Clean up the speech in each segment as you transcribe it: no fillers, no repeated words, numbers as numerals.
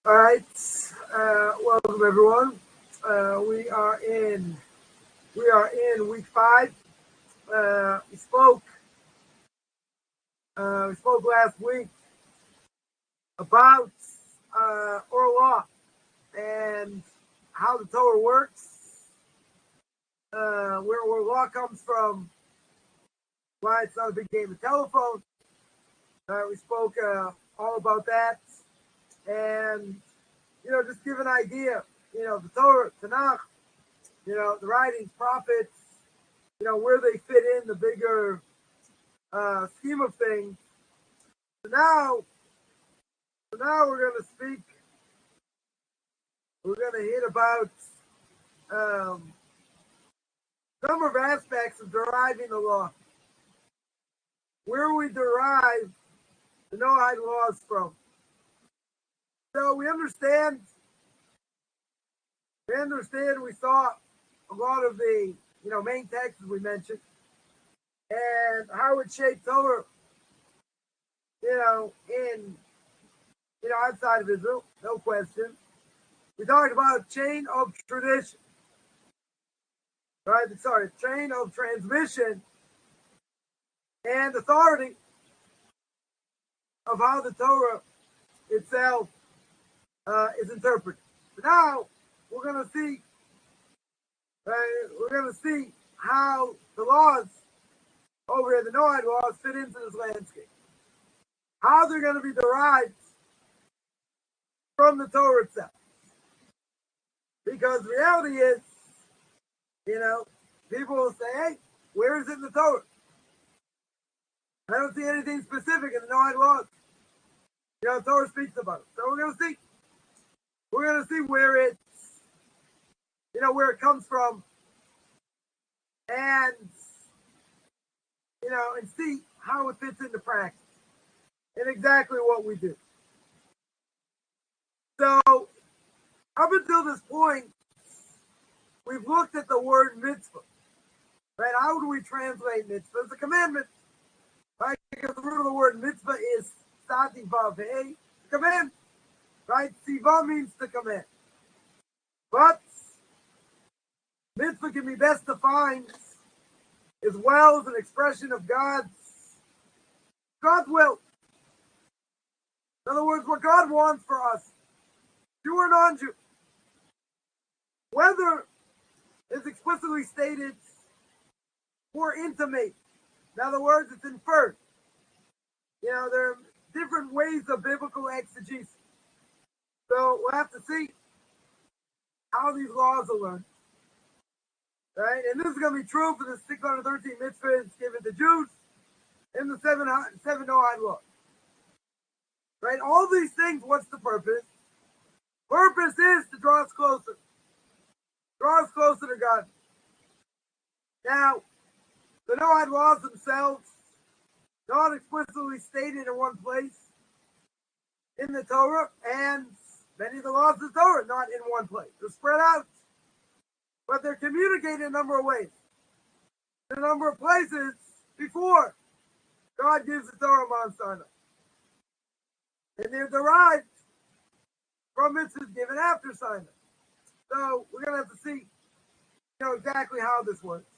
All right, welcome everyone. We are in week 5. We spoke last week about oral law and how the Torah works, where oral law comes from, why it's not a big game of telephone. We spoke all about that, and just give an idea. The Torah, Tanakh, the writings, prophets, where they fit in the bigger scheme of things. So now we're going to speak. We're going to hit about number of aspects of deriving the law. Where we derive the Noahide laws from. So we understand. We saw a lot of the main texts we mentioned, and how it shaped Torah. In outside of Israel, no question. We talked about chain of tradition, right? Chain of transmission and authority of how the Torah itself is interpreted. But now we're going to see. We're going to see how the laws over here, the Noahide laws, fit into this landscape. How they're going to be derived from the Torah itself. Because the reality is, people will say, hey, where is it in the Torah? I don't see anything specific in the Noahide laws. The Torah speaks about it. So we're going to see. We're going to see where it's, where it comes from, and and see how it fits into practice and exactly what we do. So up until this point, we've looked at the word mitzvah, right? How do we translate mitzvah? It's a commandment, right? Because the root of the word mitzvah is sativa, command, right? Siva means to command. But mitzvah can be best defined as well as an expression of God's will. In other words, what God wants for us, Jew or non-Jew, whether it's explicitly stated or intimate. In other words, it's inferred. There are different ways of biblical exegesis. So we'll have to see how these laws are learned. Right? And this is going to be true for the 613 mitzvahs given to Jews and the seven Noahide laws. Right? All these things, what's the purpose? Purpose is to draw us closer. Draw us closer to God. Now, the Noahide laws themselves, not explicitly stated in one place in the Torah, and many of the laws of the Torah not in one place. They're spread out. But they're communicated in a number of ways. In a number of places before God gives the Torah on Sinai. And they're derived from mitzvahs given after Sinai. So we're going to have to see exactly how this works.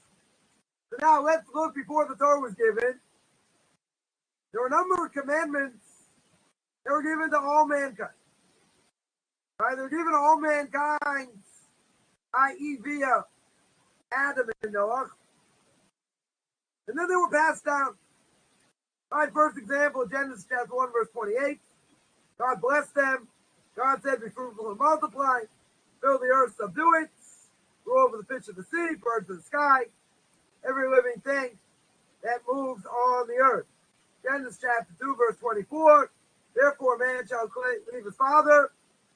So now let's look before the Torah was given. There were a number of commandments that were given to all mankind. Right? They were given to all mankind, i.e. via Adam and Noah. And then they were passed down. Right, first example, Genesis chapter 1, verse 28. God blessed them. God said, be fruitful and multiply. Fill the earth, subdue it. Rule over the fish of the sea, birds of the sky. Every living thing that moves on the earth. Genesis chapter 2, verse 24. Therefore, a man shall leave his father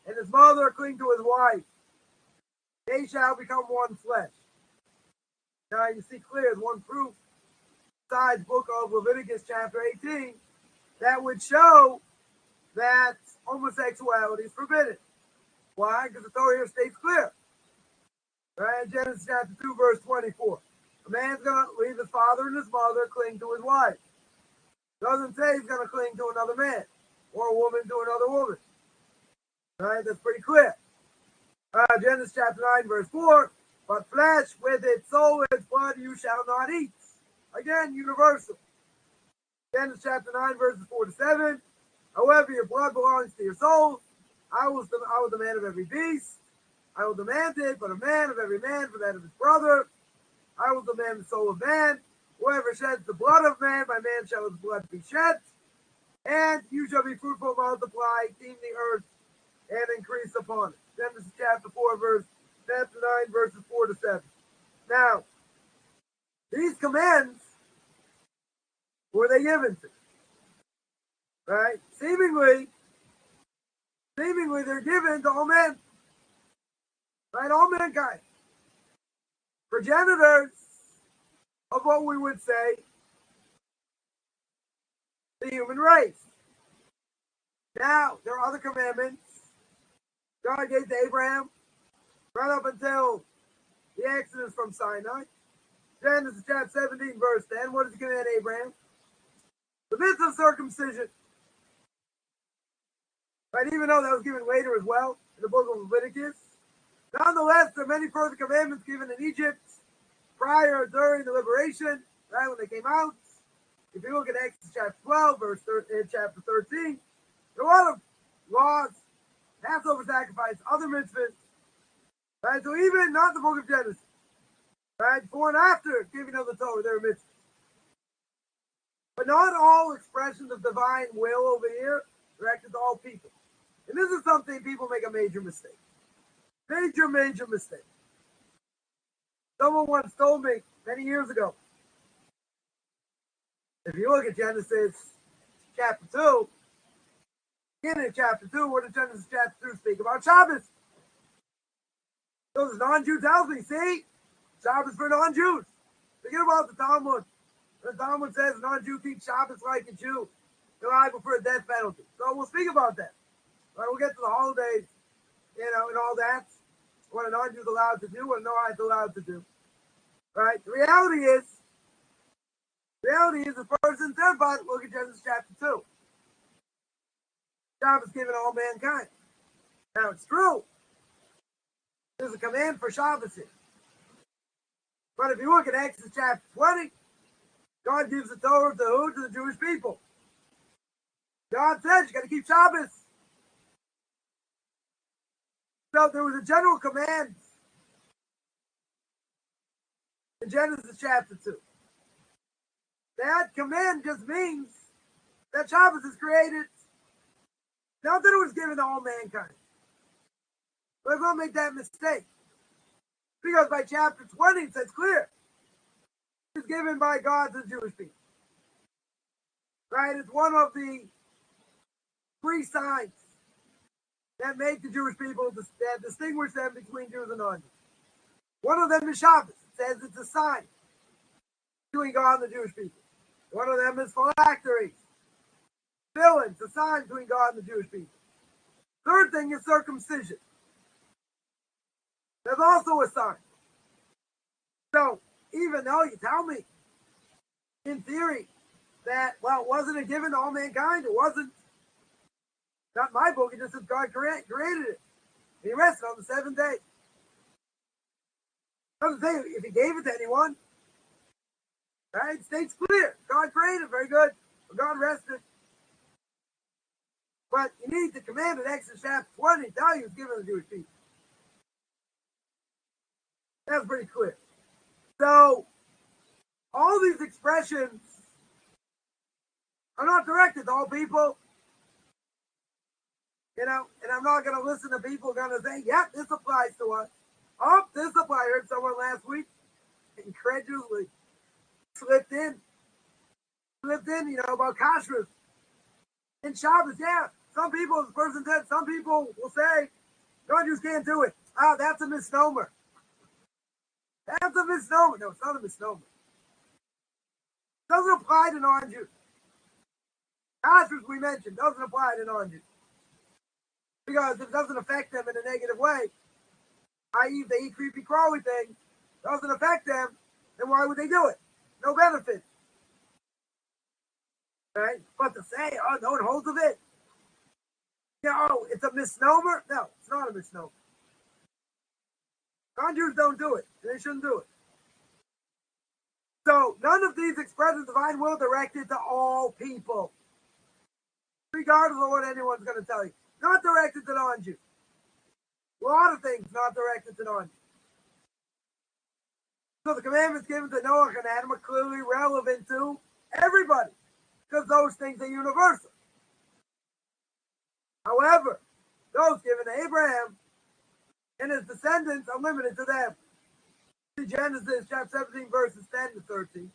and his mother, cling to his wife. They shall become one flesh. Now you see clear as one proof, besides book of Leviticus chapter 18, that would show that homosexuality is forbidden. Why? Because the Torah here states clear. Right? Genesis chapter 2, verse 24. A man's going to leave his father and his mother, cling to his wife. Doesn't say he's going to cling to another man or a woman to another woman. Right? That's pretty clear. Genesis chapter 9, verse 4. But flesh with its soul, its blood, you shall not eat. Again, universal. Genesis chapter 9, verses 4 to 7. However, your blood belongs to your soul. I will demand of every beast. I will demand it, but a man of every man for that of his brother. I will demand the soul of man. Whoever sheds the blood of man, by man shall his blood be shed. And you shall be fruitful, multiply, teem the earth, and increase upon it. Genesis chapter 4, chapter 9, verses 4 to 7. Now, these commands, were they given to? Right? Seemingly they're given to all men. Right? All mankind. Progenitors of what we would say the human race. Now, there are other commandments God gave to Abraham right up until the Exodus from Sinai. Genesis chapter 17, verse 10. What does he command Abraham? The mitzvah of circumcision. Right, even though that was given later as well in the book of Leviticus. Nonetheless, there are many further commandments given in Egypt prior, during the liberation, right, when they came out. If you look at Exodus chapter 12, chapter 13, there are a lot of laws, Passover sacrifice, other mitzvahs, right? So even not the book of Genesis, right? Before and after giving of the Torah, there are mitzvahs. But not all expressions of divine will over here directed to all people. And this is something people make a major mistake. Major mistake. Someone once told me many years ago, if you look at Genesis chapter 2, beginning of chapter 2, what does Genesis chapter 2 speak about? Shabbos. So this non-Jew tells me, see, Shabbos for non-Jews. Forget about the Talmud. The Talmud says non-Jew keeps Shabbos like a Jew. They're liable for a death penalty. So we'll speak about that. Right, we'll get to the holidays, and all that. What a non-Jew is allowed to do, what a Noahide is allowed to do. Right? The reality is, the first and third part, look at Genesis chapter 2. Shabbos given all mankind. Now it's true. There's a command for Shabbos here. But if you look at Exodus chapter 20, God gives the Torah to who? To the Jewish people. God says you got to keep Shabbos. So there was a general command in Genesis chapter 2. That command just means that Shabbos is created. Not that it was given to all mankind. But we'll make that mistake. Because by chapter 20, it says clear. It's given by God to the Jewish people. Right? It's one of the three signs that make the Jewish people, that distinguish them between Jews and non-Jews. One of them is Shabbos. It says it's a sign between God and the Jewish people. One of them is phylacteries. Fillings, a sign between God and the Jewish people. Third thing is circumcision. There's also a sign. So, even though you tell me, in theory, that, well, wasn't it given to all mankind? It wasn't. Not my book, it just says God created it. He rested on the seventh day. Doesn't say if he gave it to anyone. Right? It states clear. God created, very good. But God rested. But you need the command in Exodus chapter 20 to tell you it's given to the Jewish people. That's pretty clear. So, all these expressions are not directed to all people. And I'm not going to listen to people going to say, yeah, this applies to us. Oh, this applies. I heard someone last week incredulously slipped in, about kashrus. In Shabbos, yeah. Some people, the person said, some people will say, non-Jews can't do it. Ah, that's a misnomer. That's a misnomer. No, it's not a misnomer. It doesn't apply to non-Jews. Kashrus, we mentioned, doesn't apply to non-Jews. Because if it doesn't affect them in a negative way, i.e. if they eat creepy crawly things, doesn't affect them, then why would they do it? No benefit. Right? But to say, oh, no one holds of it. Oh, it's a misnomer? No, it's not a misnomer. Non-Jews don't do it. They shouldn't do it. So none of these express the divine will directed to all people, regardless of what anyone's going to tell you. Not directed to non-Jews. A lot of things not directed to non-Jews. So the commandments given to Noah and Adam are clearly relevant to everybody, because those things are universal. However, those given to Abraham and his descendants are limited to them. In Genesis chapter 17, verses 10 to 13.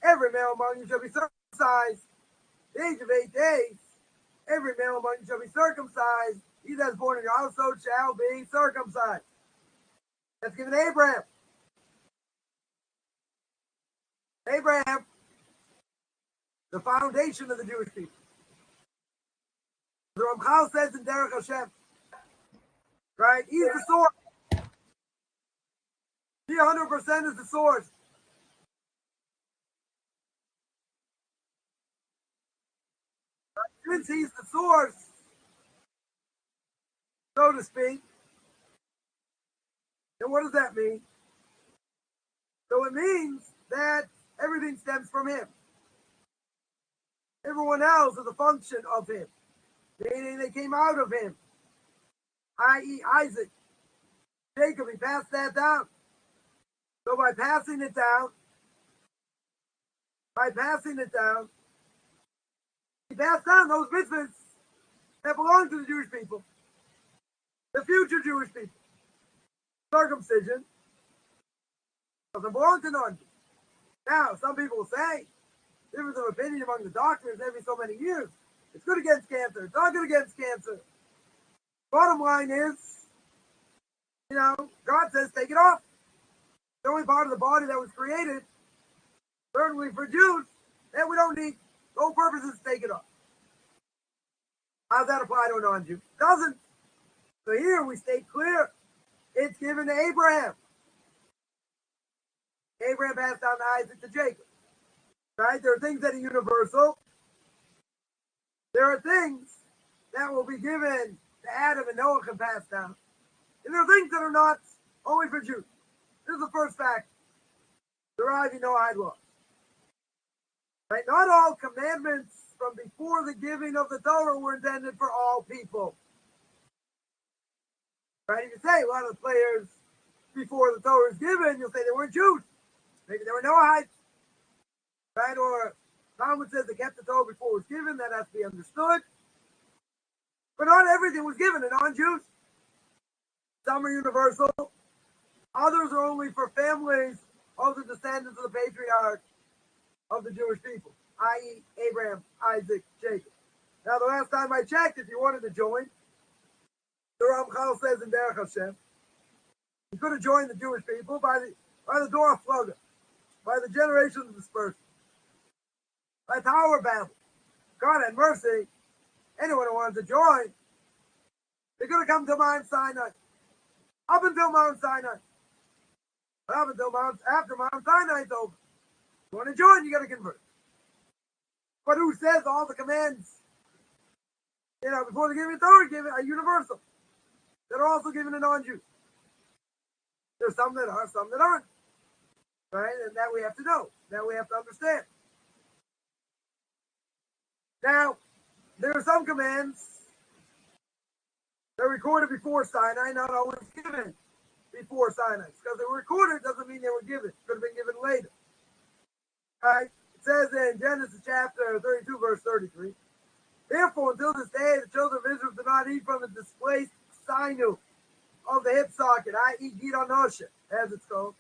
Every male among you shall be circumcised at the age of 8 days. Every male among you shall be circumcised. He that is born in your household shall be circumcised. That's given to Abraham. Abraham, the foundation of the Jewish people. The Ramchal says in Derech Hashem, right? He's the source. He 100% is the source. Since he's the source, so to speak, then what does that mean? So it means that everything stems from him. Everyone else is a function of him. They came out of him, i.e. Isaac. Jacob, he passed that down. So by passing it down, he passed down those mitzvahs that belong to the Jewish people, the future Jewish people. Circumcision doesn't belong to none. Now, some people will say, difference of opinion among the doctors every so many years. It's good against cancer. It's not good against cancer. Bottom line is, God says take it off. The only part of the body that was created, certainly for Jews, that we don't need. The whole purpose is to take it off. How does that apply to a non-Jew? Doesn't. So here we state clear. It's given to Abraham. Abraham passed down to Isaac to Jacob. Right? There are things that are universal. There are things that will be given to Adam and Noah and passed down. And there are things that are not only for Jews. This is the first fact. Deriving Noahide law. Right? Not all commandments from before the giving of the Torah were intended for all people. Right? You can say a lot of the players before the Torah was given, you'll say they weren't Jews. Maybe they were Noahides. Right? Or Talmud says they kept the Torah before it was given. That has to be understood. But not everything was given to non-Jews. Some are universal. Others are only for families of the descendants of the patriarch of the Jewish people, i.e. Abraham, Isaac, Jacob. Now, the last time I checked, if you wanted to join, the Ramchal says in Derech Hashem, you could have joined the Jewish people by the door of Floga, by the generations of dispersion, by Tower of Babel. God had mercy. Anyone who wanted to join, they could have come to Mount Sinai. Up until Mount Sinai. Up until after Mount Sinai is over. If you want to join, you got to convert. But who says all the commands, before they give you Torah, are universal? They're also given to non-Jews. There's some that are, some that aren't. Right? And that we have to know. That we have to understand. Now, there are some commands that are recorded before Sinai, not always given before Sinai. Because they were recorded doesn't mean they were given. It could have been given later. Right? It says in Genesis chapter 32, verse 33, therefore, until this day, the children of Israel did not eat from the displaced sinew of the hip socket, i.e. Gidon Noshe, as it's called.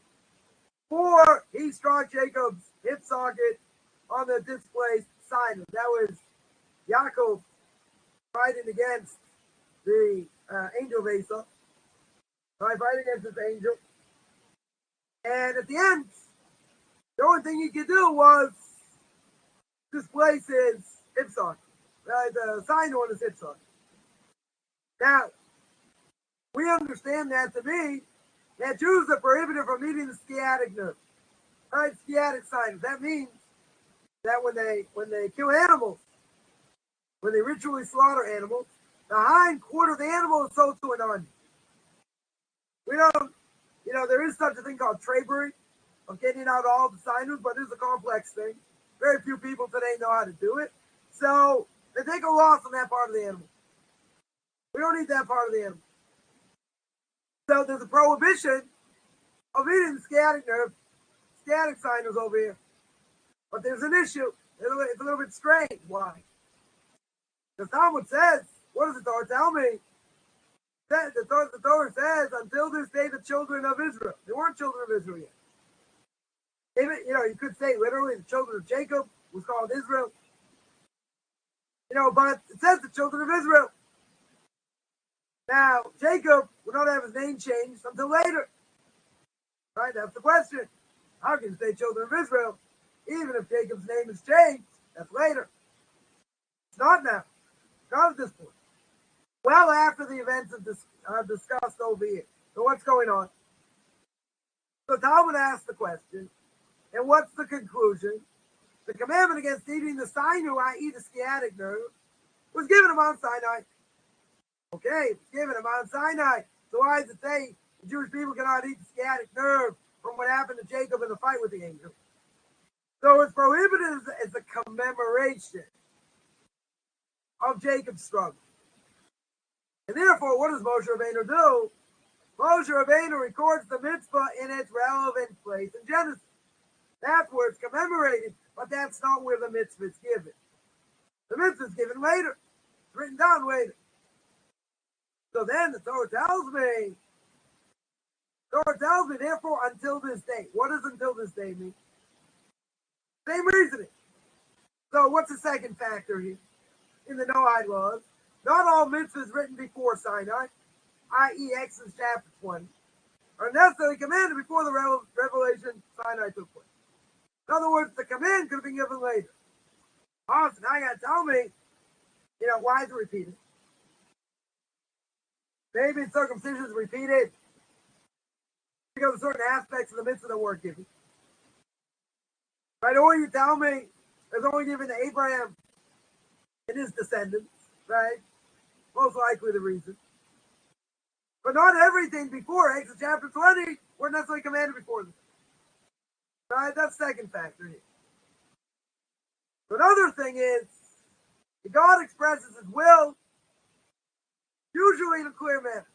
For he struck Jacob's hip socket on the displaced sinew. That was Yaakov fighting against the angel of Esau. Fighting against this angel. And at the end, the only thing he could do was displace his hip socket. The sinew on his hip socket. Now, we understand that to mean that Jews are prohibited from eating the sciatic nerve. Right, sciatic sinus. That means that when they kill animals, when they ritually slaughter animals, The hind quarter of the animal is sold to an onion. We don't, there is such a thing called trabery, of getting out all the sinews, but it's a complex thing. Very few people today know how to do it. So they take a loss on that part of the animal. We don't eat that part of the animal. So there's a prohibition of eating the sciatic nerve, sciatic sinews over here. But there's an issue. It's a little bit strange. Why? The Talmud says, what does the Torah tell me? The Torah says, until this day, the children of Israel. They weren't children of Israel yet. Even, you could say literally the children of Jacob was called Israel. But it says the children of Israel. Now, Jacob would not have his name changed until later. Right? That's the question. How can you say children of Israel? Even if Jacob's name is changed, that's later. It's not now. Not at this point. Well, after the events are discussed over here. So what's going on? So Talmud asked the question, and what's the conclusion? The commandment against eating the sinu, i.e. the sciatic nerve, was given to Mount Sinai. Okay, it was given to Mount Sinai. So why does it say the Jewish people cannot eat the sciatic nerve from what happened to Jacob in the fight with the angel? So it's prohibited as a commemoration of Jacob's struggle. And therefore, what does Moshe Rabbeinu do? Moshe Rabbeinu records the mitzvah in its relevant place in Genesis. That's where it's commemorated, but that's not where the mitzvah is given. The mitzvah is given later. It's written down later. So then the Torah tells me, therefore, until this day. What does until this day mean? Same reasoning. So what's the second factor here? In the Noahide laws, not all mitzvahs written before Sinai, i.e. Exodus chapter 20, are necessarily commanded before the revelation Sinai took place. In other words, the command could have been given later. Oh, so now you got to tell me, why is it repeated? Maybe circumcision is repeated because of certain aspects of the mitzvah that weren't given. Right? Or you tell me it's only given to Abraham and his descendants, right? Most likely the reason. But not everything before Exodus chapter 20 were necessarily commanded before this. Right? That's the second factor here. So another thing is, God expresses his will, usually in a clear manner.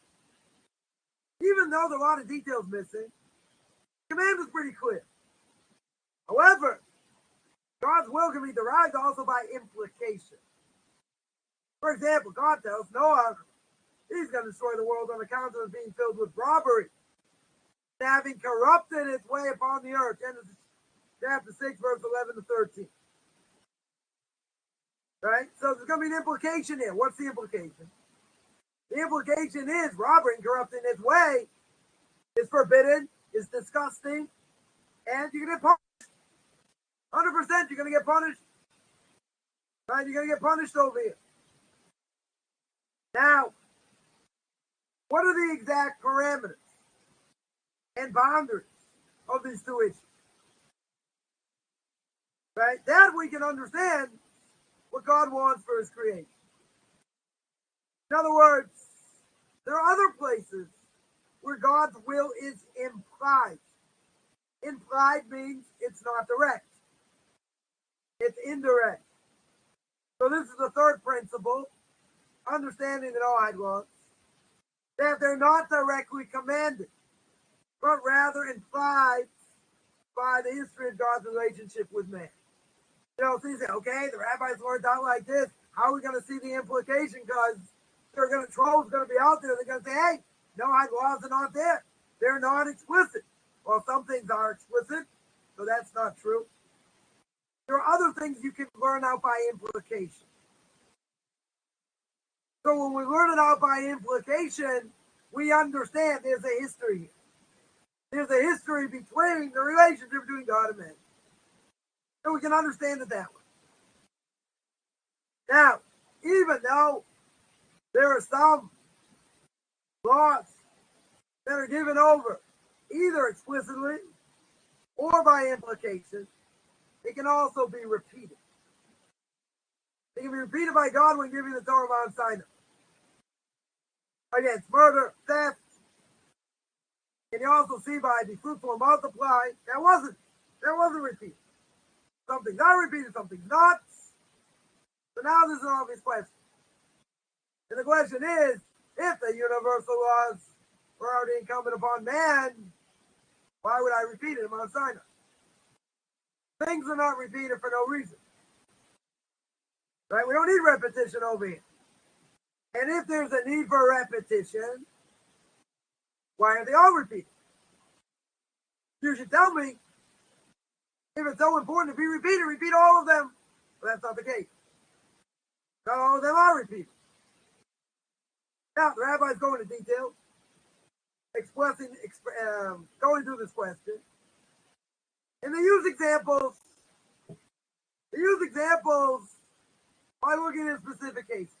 Even though there are a lot of details missing, the command is pretty clear. However, God's will can be derived also by implication. For example, God tells Noah he's going to destroy the world on account of it being filled with robbery, and having corrupted its way upon the earth. Genesis chapter 6, verse 11 to 13. Right? So there's going to be an implication here. What's the implication? The implication is robbery and corrupting its way is forbidden, is disgusting, and you're going to get punished. 100% you're going to get punished. Right? You're going to get punished over here. Now, what are the exact parameters and boundaries of these two issues? Right? That we can understand what God wants for his creation. In other words, there are other places where God's will is implied. Implied means it's not direct. It's indirect. So this is the third principle, understanding the Noahide laws, that they're not directly commanded, but rather implied by the history of God's relationship with man. So you say, okay, the rabbis learned out like this. How are we going to see the implication? Because trolls going to be out there. They're going to say, hey, Noahide laws are not there. They're not explicit. Well, some things are explicit, so that's not true. There are other things you can learn out by implication. So when we learn it out by implication, we understand there's a history here. There's a history between the relationship between God and man. So we can understand it that way. Now, even though there are some laws that are given over either explicitly or by implication, they can also be repeated. They can be repeated by God when giving the Torah on Sinai. against murder, theft. And you also see by be fruitful and multiply, that wasn't repeated. Something's not repeated, something's not. So now there's an obvious question. And the question is, if the universal laws were already incumbent upon man, why would I repeat it in Mount Sinai? Things are not repeated for no reason. Right? We don't need repetition over here. And if there's a need for repetition, why are they all repeated? You should tell me, if it's so important to be repeated, repeat all of them. But that's not the case. Not all of them are repeated. Now, the rabbis go into detail, going through this question. And they use examples. By looking at specific cases.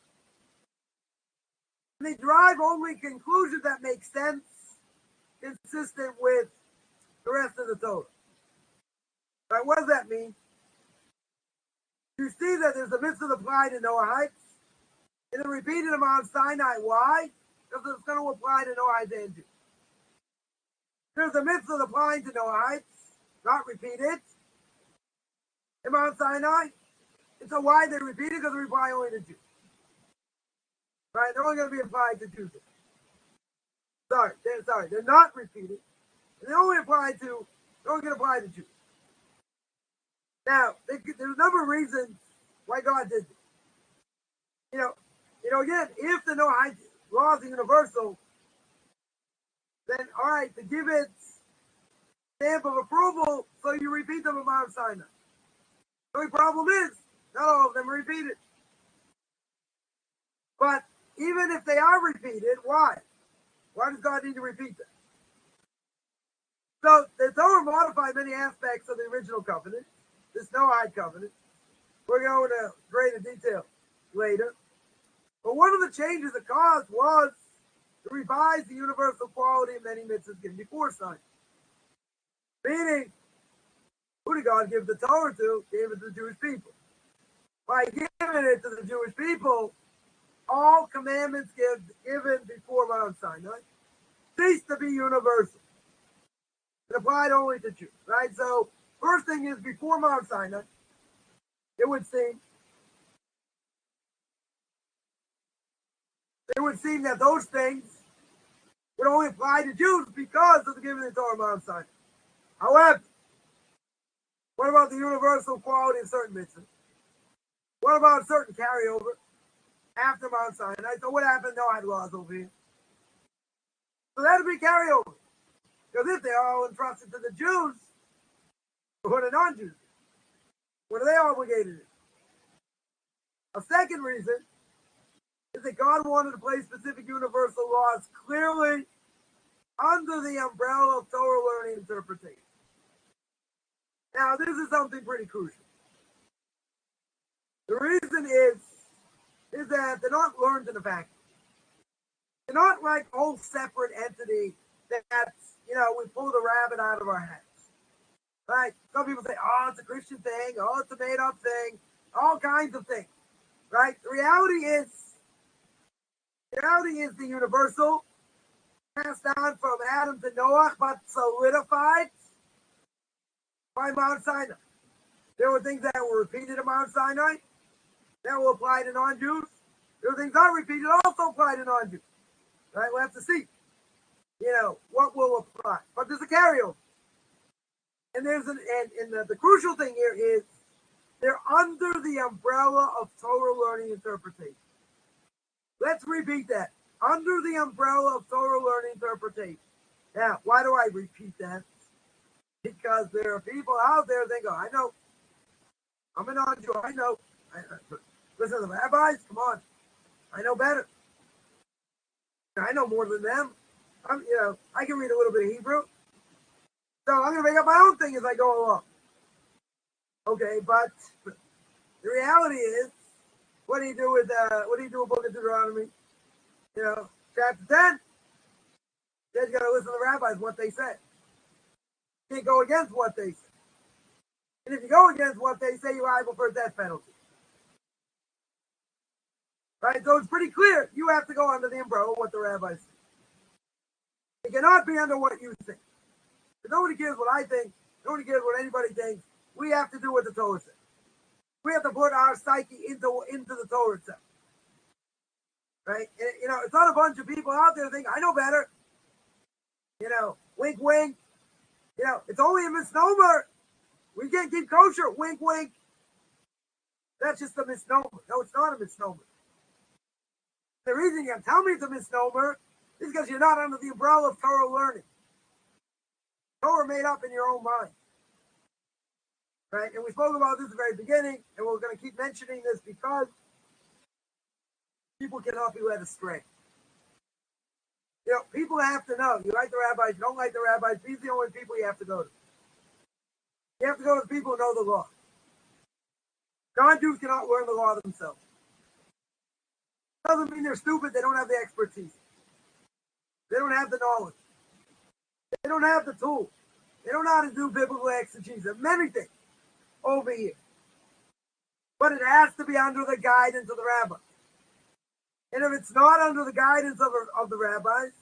And they derive only conclusions that make sense, consistent with the rest of the Torah. Right? What does that mean? You see that there's a mitzvah applied to Noahide, and it's repeated on Mount Sinai. Why? Because it's going to apply to Noahide and Jews. There's a mitzvah applying to Noahide, not repeated, in Mount Sinai. And so why they repeat it? Because they apply only to Jews. Right? They're only going to be applied to Jews. They're not repeated. And they only apply to, they're only going to apply to Jews. Now, there's a number of reasons why God did this. Again, if the Noahide laws are universal, then all right, to give it stamp of approval, so you repeat them in Mount Sinai. The only problem is, not all of them are repeated. But even if they are repeated, why? Why does God need to repeat them? So the Torah modified many aspects of the original covenant, this Noahide covenant. We're going to greater detail later. But one of the changes it caused was to revise the universal quality of many mitzvahs given before Sinai. Meaning, who did God give the Torah to? Gave it to the Jewish people. By giving it to the Jewish people, all commandments given before Mount Sinai ceased to be universal. It applied only to Jews, right? So, first thing is, before Mount Sinai, it would seem that those things would only apply to Jews because of the giving of the Torah Mount Sinai. However, what about the universal quality of certain mitzvahs? What about certain carryover after Mount Sinai? So what happened? No, I had laws over here. So that would be carryover. Because if they are all entrusted to the Jews, what are non-Jews? What are they obligated to? A second reason is that God wanted to place specific universal laws clearly under the umbrella of Torah learning interpretation. Now, this is something pretty crucial. The reason is that they're not learned in a vacuum. They're not like a whole separate entity that's, we pulled a rabbit out of our hats. Right? Some people say, oh, it's a Christian thing, oh, it's a made-up thing, all kinds of things. Right? The reality is the universal, passed down from Adam to Noah, but solidified by Mount Sinai. There were things that were repeated at Mount Sinai that will apply to non-Jews. There were things not repeated also apply to non-Jews. Right? We'll have to see, what will apply. But there's a carryover. And the crucial thing here is they're under the umbrella of Torah learning interpretation. Let's repeat that. Under the umbrella of Torah learning interpretation. Now, why do I repeat that? Because there are people out there that go, I know. I'm a non-Jew. I know. Listen to the rabbis. Come on. I know better. I know more than them. I can read a little bit of Hebrew. So I'm going to make up my own thing as I go along. Okay, but the reality is, what do you do with Book of Deuteronomy? Chapter 10. You got to listen to the rabbis, what they say. You can't go against what they say. And if you go against what they say, you're liable for a death penalty. Right? So it's pretty clear. You have to go under the umbrella of what the rabbis say. It cannot be under what you think. But nobody cares what I think. Nobody cares what anybody thinks. We have to do what the Torah says. We have to put our psyche into the Torah itself. Right? And, it's not a bunch of people out there thinking, I know better. Wink, wink. It's only a misnomer. We can't keep kosher. Wink, wink. That's just a misnomer. No, it's not a misnomer. The reason you can tell me it's a misnomer is because you're not under the umbrella of Torah learning. Torah made up in your own mind. Right? And we spoke about this at the very beginning, and we're going to keep mentioning this because people cannot be led astray. People have to know. You like the rabbis, you don't like the rabbis. These are the only people you have to go to. You have to go to the people who know the law. Non-Jews cannot learn the law themselves. Doesn't mean they're stupid. They don't have the expertise. They don't have the knowledge. They don't have the tools. They don't know how to do biblical exegesis. Many things over here. But it has to be under the guidance of the rabbi. And if it's not under the guidance of the rabbis,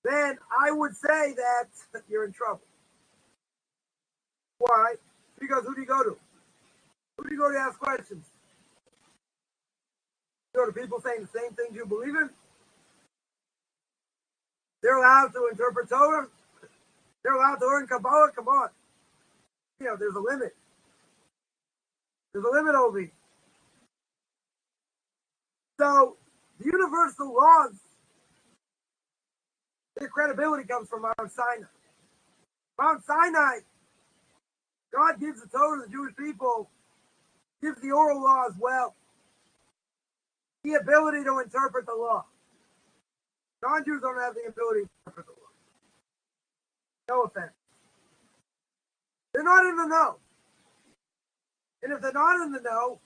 then I would say that you're in trouble. Why? Because who do you go to? Who do you go to ask questions? You go to people saying the same things you believe in? They're allowed to interpret Torah? They're allowed to learn Kabbalah? Come on. There's a limit. There's a limit over here. So, the universal laws, their credibility comes from Mount Sinai. Mount Sinai, God gives the Torah to the Jewish people, gives the oral law as well. The ability to interpret the law. Non-Jews don't have the ability to interpret the law. No offense. They're not in the know. And if they're not in the know,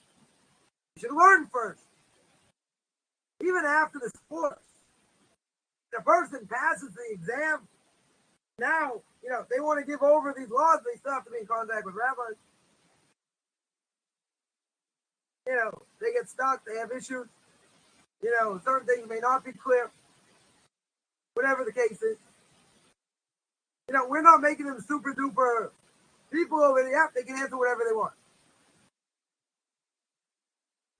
you should learn first. Even after this course, the person passes the exam. Now, they want to give over these laws, they still have to be in contact with rabbis. They get stuck, they have issues. Certain things may not be clear. Whatever the case is. We're not making them super duper people over there. They can answer whatever they want.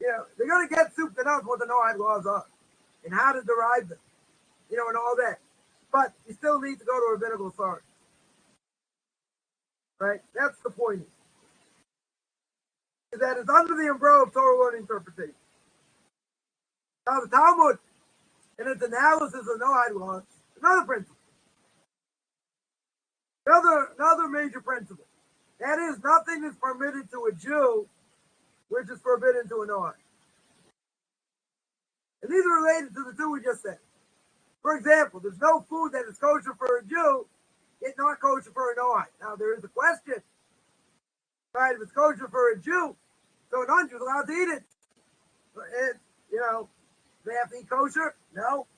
They're going to get soup to nuts what the Noahide laws are and how to derive them, and all that. But you still need to go to rabbinical authority. Right? That's the point. Is that it's under the umbrella of Torah learning interpretation. Now the Talmud, in its analysis of Noahide laws, another principle. Another major principle. That is, nothing is permitted to a Jew which is forbidden to a Noahide. And these are related to the two we just said. For example, there's no food that is kosher for a Jew, yet not kosher for a Noahide. Now there is a question. Right, if it's kosher for a Jew, so a non-Jew is allowed to eat it. And, they have to eat kosher? No.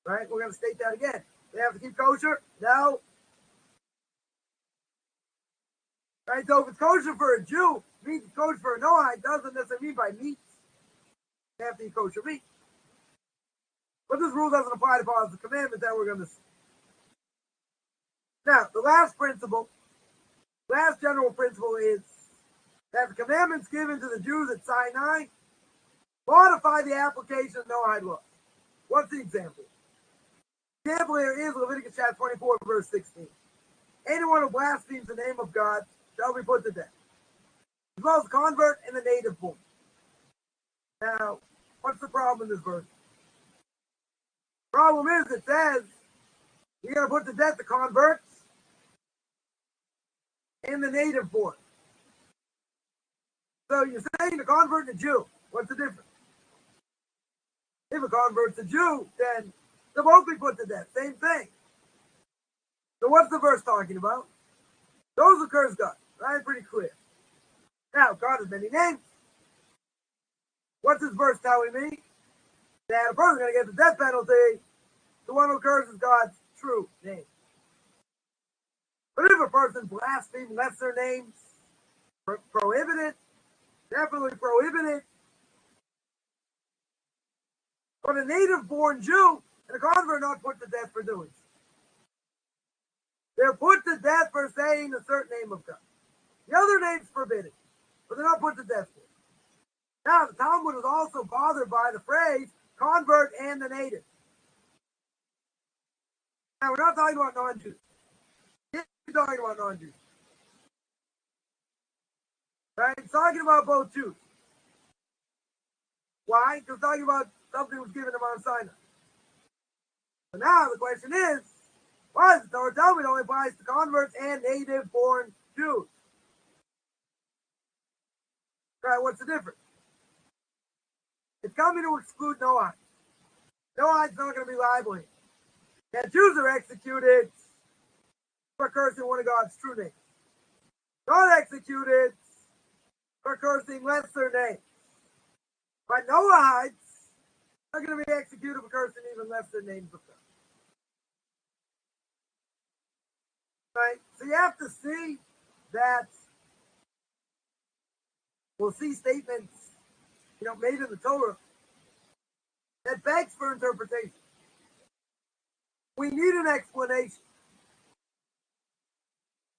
Right, we're going to state that again. They have to keep kosher? No. Right, so if it's kosher for a Jew, means it's kosher for a Noahide, doesn't necessarily mean by meat. They have to eat kosher meat. But this rule doesn't apply to positive commandments that we're going to see. Now, the last general principle is that the commandments given to the Jews at Sinai modify the application of Noahide law. What's the example? The example here is Leviticus chapter 24, verse 16. Anyone who blasphemes the name of God shall be put to death, as well as the convert and the native born. Now, what's the problem in this verse? The problem is it says you're going to put to death the converts and the native born. So you're saying the convert and the Jew. What's the difference? If a convert's a Jew, then they'll both be put to death. Same thing. So what's the verse talking about? Those who curse God. Right? Pretty clear. Now, God has many names. What's this verse telling me? That a person's going to get the death penalty, the one who curses God's true name. But if a person blasphemes lesser names, prohibited, definitely prohibited, But a native-born Jew and a convert are not put to death for doing so. They're put to death for saying a certain name of God. The other name's forbidden, but they're not put to death for it. Now, the Talmud was also bothered by the phrase convert and the native. Now, we're not talking about non-Jews. We're talking about non-Jews. Right? It's talking about both Jews. Why? Because it's talking about something that was given to Mount Sinai. So now the question is, why does the Torah tell me it only applies to converts and native-born Jews? Right? What's the difference? It's coming to exclude Noahide. Noahide's not going to be liable here. And Jews are executed for cursing one of God's true names. Not executed for cursing lesser names. But Noahides are going to be executed for cursing even lesser names of God. Right? So you have to see that we'll see statements, made in the Torah that begs for interpretation. We need an explanation.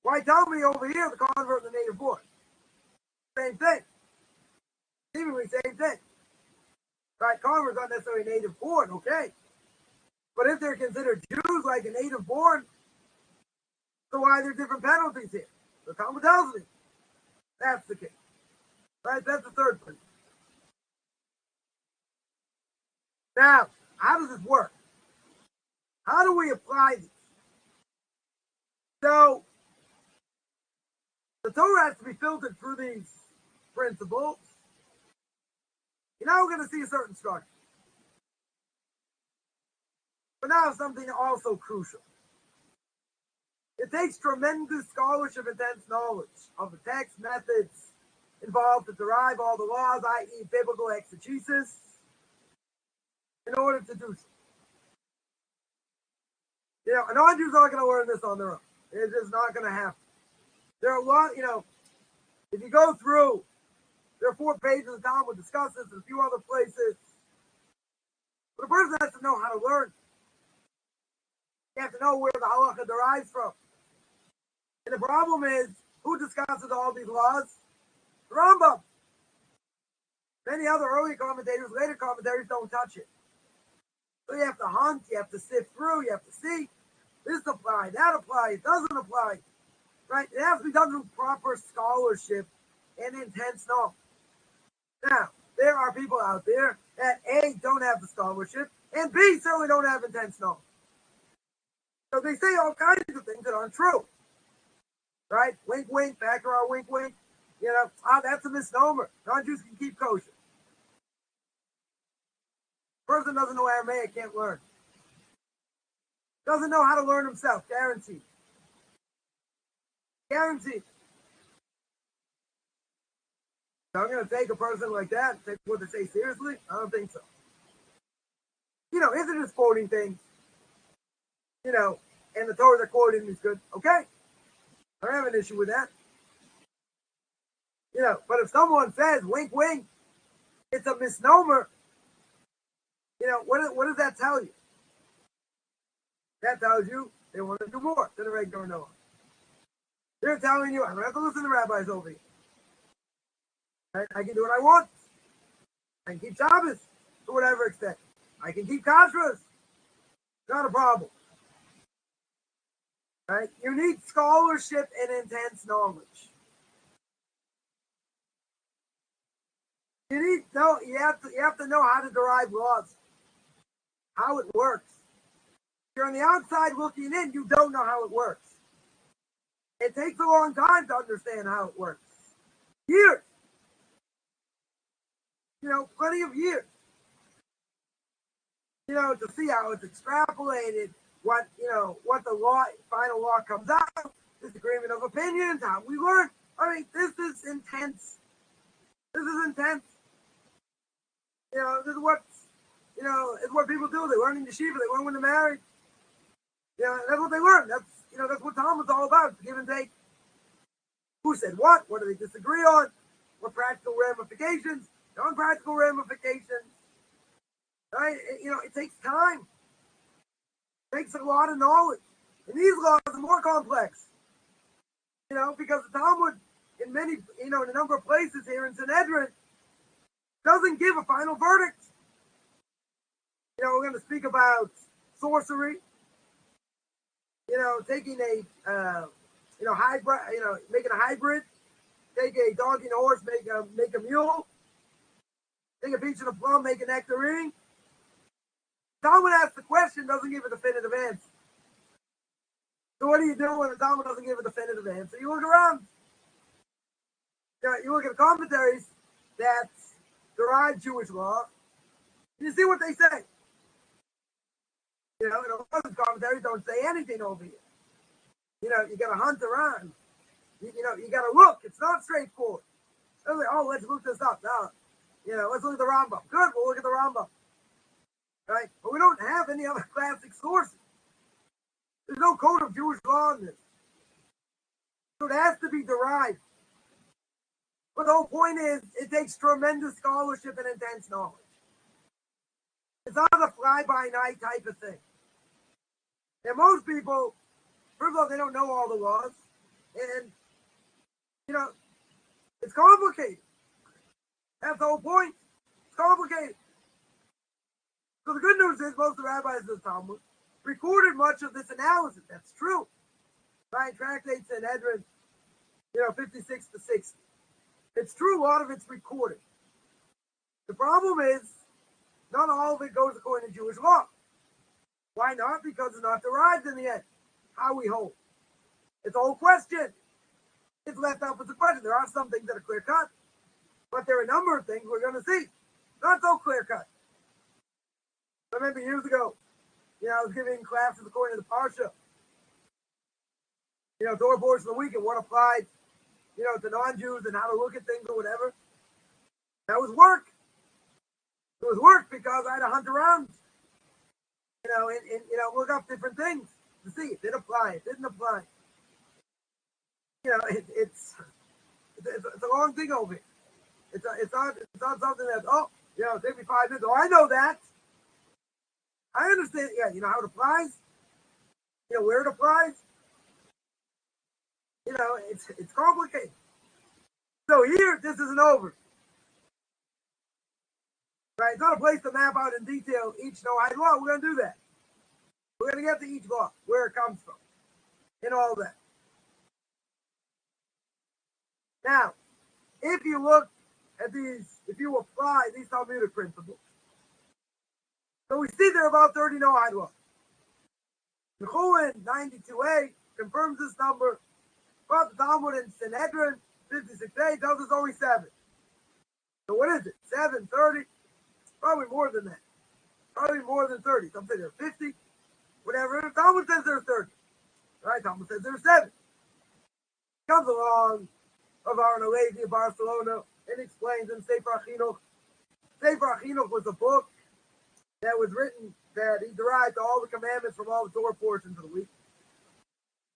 Why tell me over here the convert and the native born? Same thing. Seemingly same thing. Right? Convert's not necessarily native born, okay. But if they're considered Jews like a native born, so why are there different penalties here? The Talmud tells me that's the case. Right? That's the third point. Now, how does this work? How do we apply these? So, the Torah has to be filtered through these principles. Now we're going to see a certain structure. But now something also crucial. It takes tremendous scholarship, intense knowledge of the text methods involved to derive all the laws, i.e. biblical exegesis, in order to do so. A non-Jew's not going to learn this on their own. It's just not going to happen. There are a lot, if you go through, there are 4 pages of Talmud discuss this and a few other places. But a person has to know how to learn. You have to know where the halacha derives from. And the problem is, who discusses all these laws? The Rambam. Many other early commentators, later commentators don't touch it. So you have to hunt, you have to sift through, you have to see. This applies, that applies, it doesn't apply. Right? It has to be done through proper scholarship and intense knowledge. Now, there are people out there that A, don't have the scholarship, and B, certainly don't have intense knowledge. So they say all kinds of things that aren't true. Right? Wink, wink, back around, wink, wink. That's a misnomer. Non-Jews can keep kosher. Person doesn't know Aramaic, can't learn. Doesn't know how to learn himself, guaranteed. Guaranteed. So I'm going to take a person like that and take what they say seriously? I don't think so. If they're just quoting things, and the Torah they're quoting is good, okay. I don't have an issue with that. But if someone says, wink, wink, it's a misnomer, what does that tell you? That tells you they want to do more than a regular Noah. They're telling you, I don't have to listen to rabbis over here. I can do what I want. I can keep Shabbos to whatever extent. I can keep kashrus. Not a problem. Right? You need scholarship and intense knowledge. You have to know how to derive laws, how it works. If you're on the outside looking in, you don't know how it works. It takes a long time to understand how it works. Years. Plenty of years. To see how it's extrapolated, what the final law comes out, disagreement of opinions, how we learn. This is intense. This is intense. This is what people do. They learn in Yeshiva, they learn when they're married. That's what they learn. That's what Talmud's all about, give and take. Who said what? What do they disagree on? What practical ramifications? Non-practical ramifications. Right? it takes time. It takes a lot of knowledge. And these laws are more complex. Because the Talmud, in many, in a number of places here in Sanhedrin, doesn't give a final verdict. We're going to speak about sorcery. Taking a, hybrid, making a hybrid. Take a donkey and a horse, make a mule. Take a peach and a plum, make a nectarine. Talmud asks the question, doesn't give a definitive answer. So what do you do when the Talmud doesn't give a definitive answer? You look around. You look at the commentaries that derive Jewish law, and you see what they say. Most commentaries don't say anything over here. You got to hunt around. You got to look. It's not straightforward. Like, let's look this up. No, let's look at the Rambam. Good, we'll look at the Rambam. Right? But we don't have any other classic sources. There's no code of Jewish law in this. So it has to be derived. But the whole point is, it takes tremendous scholarship and intense knowledge. It's not a fly-by-night type of thing. And most people, first of all, they don't know all the laws. And, it's complicated. That's the whole point. It's complicated. So the good news is most of the rabbis of the Talmud recorded much of this analysis. That's true. Right? Tractate Sanhedrin, 56 to 60. It's true, a lot of it's recorded. The problem is, not all of it goes according to Jewish law. Why not? Because it's not derived in the end. How we hold. It's a whole question. It's left up as a question. There are some things that are clear-cut, but there are a number of things we're going to see. Not so clear-cut. I remember years ago, I was giving classes according to the Parsha. Torah portion of the week and what applied, to non-Jews and how to look at things or whatever. That was work. It was work because I had to hunt around, and look up different things to see if it applied, it didn't apply. It's a long thing over here. It's not something that, take me 5 minutes. Oh, I know that. I understand, how it applies, where it applies. It's complicated. So here, this isn't over. Right? It's not a place to map out in detail each Noahide law. We're going to do that. We're going to get to each law, where it comes from, and all that. Now, if you look at these, if you apply these Talmudic principles, so we see there are about 30 Noahide laws. Nechulin 92a confirms this number, but the Talmud in Sanhedrin 56a tells us only 7. So what is it? 7, 30? Probably more than that. Probably more than 30. Some say there are 50. Whatever. The Talmud says there are 30. Right? Talmud says there are 7. Comes along of our Noahide of Barcelona and explains in Sefer HaChinuch. Sefer HaChinuch was a book that was written that he derived all the commandments from all the Torah portions of the week.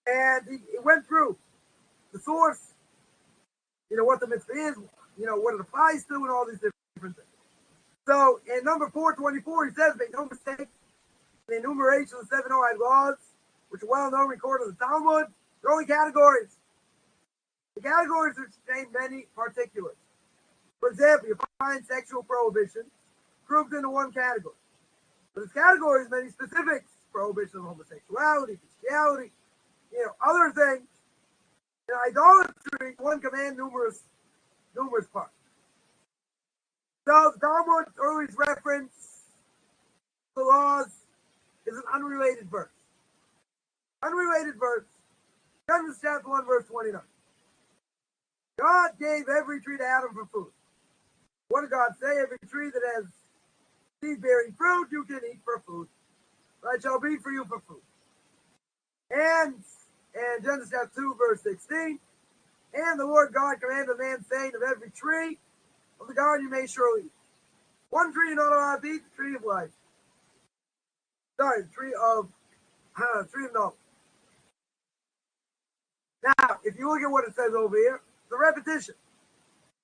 And he went through the source, what the mitzvah is, what it applies to, and all these different things. So in number 424, he says, make no mistake, the enumeration of the 7 Noahide laws, which are well known, recorded in the Talmud, they're only categories. The categories contain many particulars. For example, you find sexual prohibition grouped into one category. But this category has many specifics: prohibition of homosexuality, bestiality, other things. Idolatry, one command, numerous parts. So the Talmud's earliest reference to laws is an unrelated verse. Unrelated verse. Genesis chapter 1, verse 29. God gave every tree to Adam for food. What did God say? Every tree that has seed-bearing fruit, you can eat for food. It shall be for you for food. And Genesis chapter 2, verse 16. And the Lord God commanded the man, saying, of every tree of the garden you may surely eat. One tree you're not allowed to eat, the tree of life. Sorry, the tree of knowledge. Now, if you look at what it says over here, the repetition.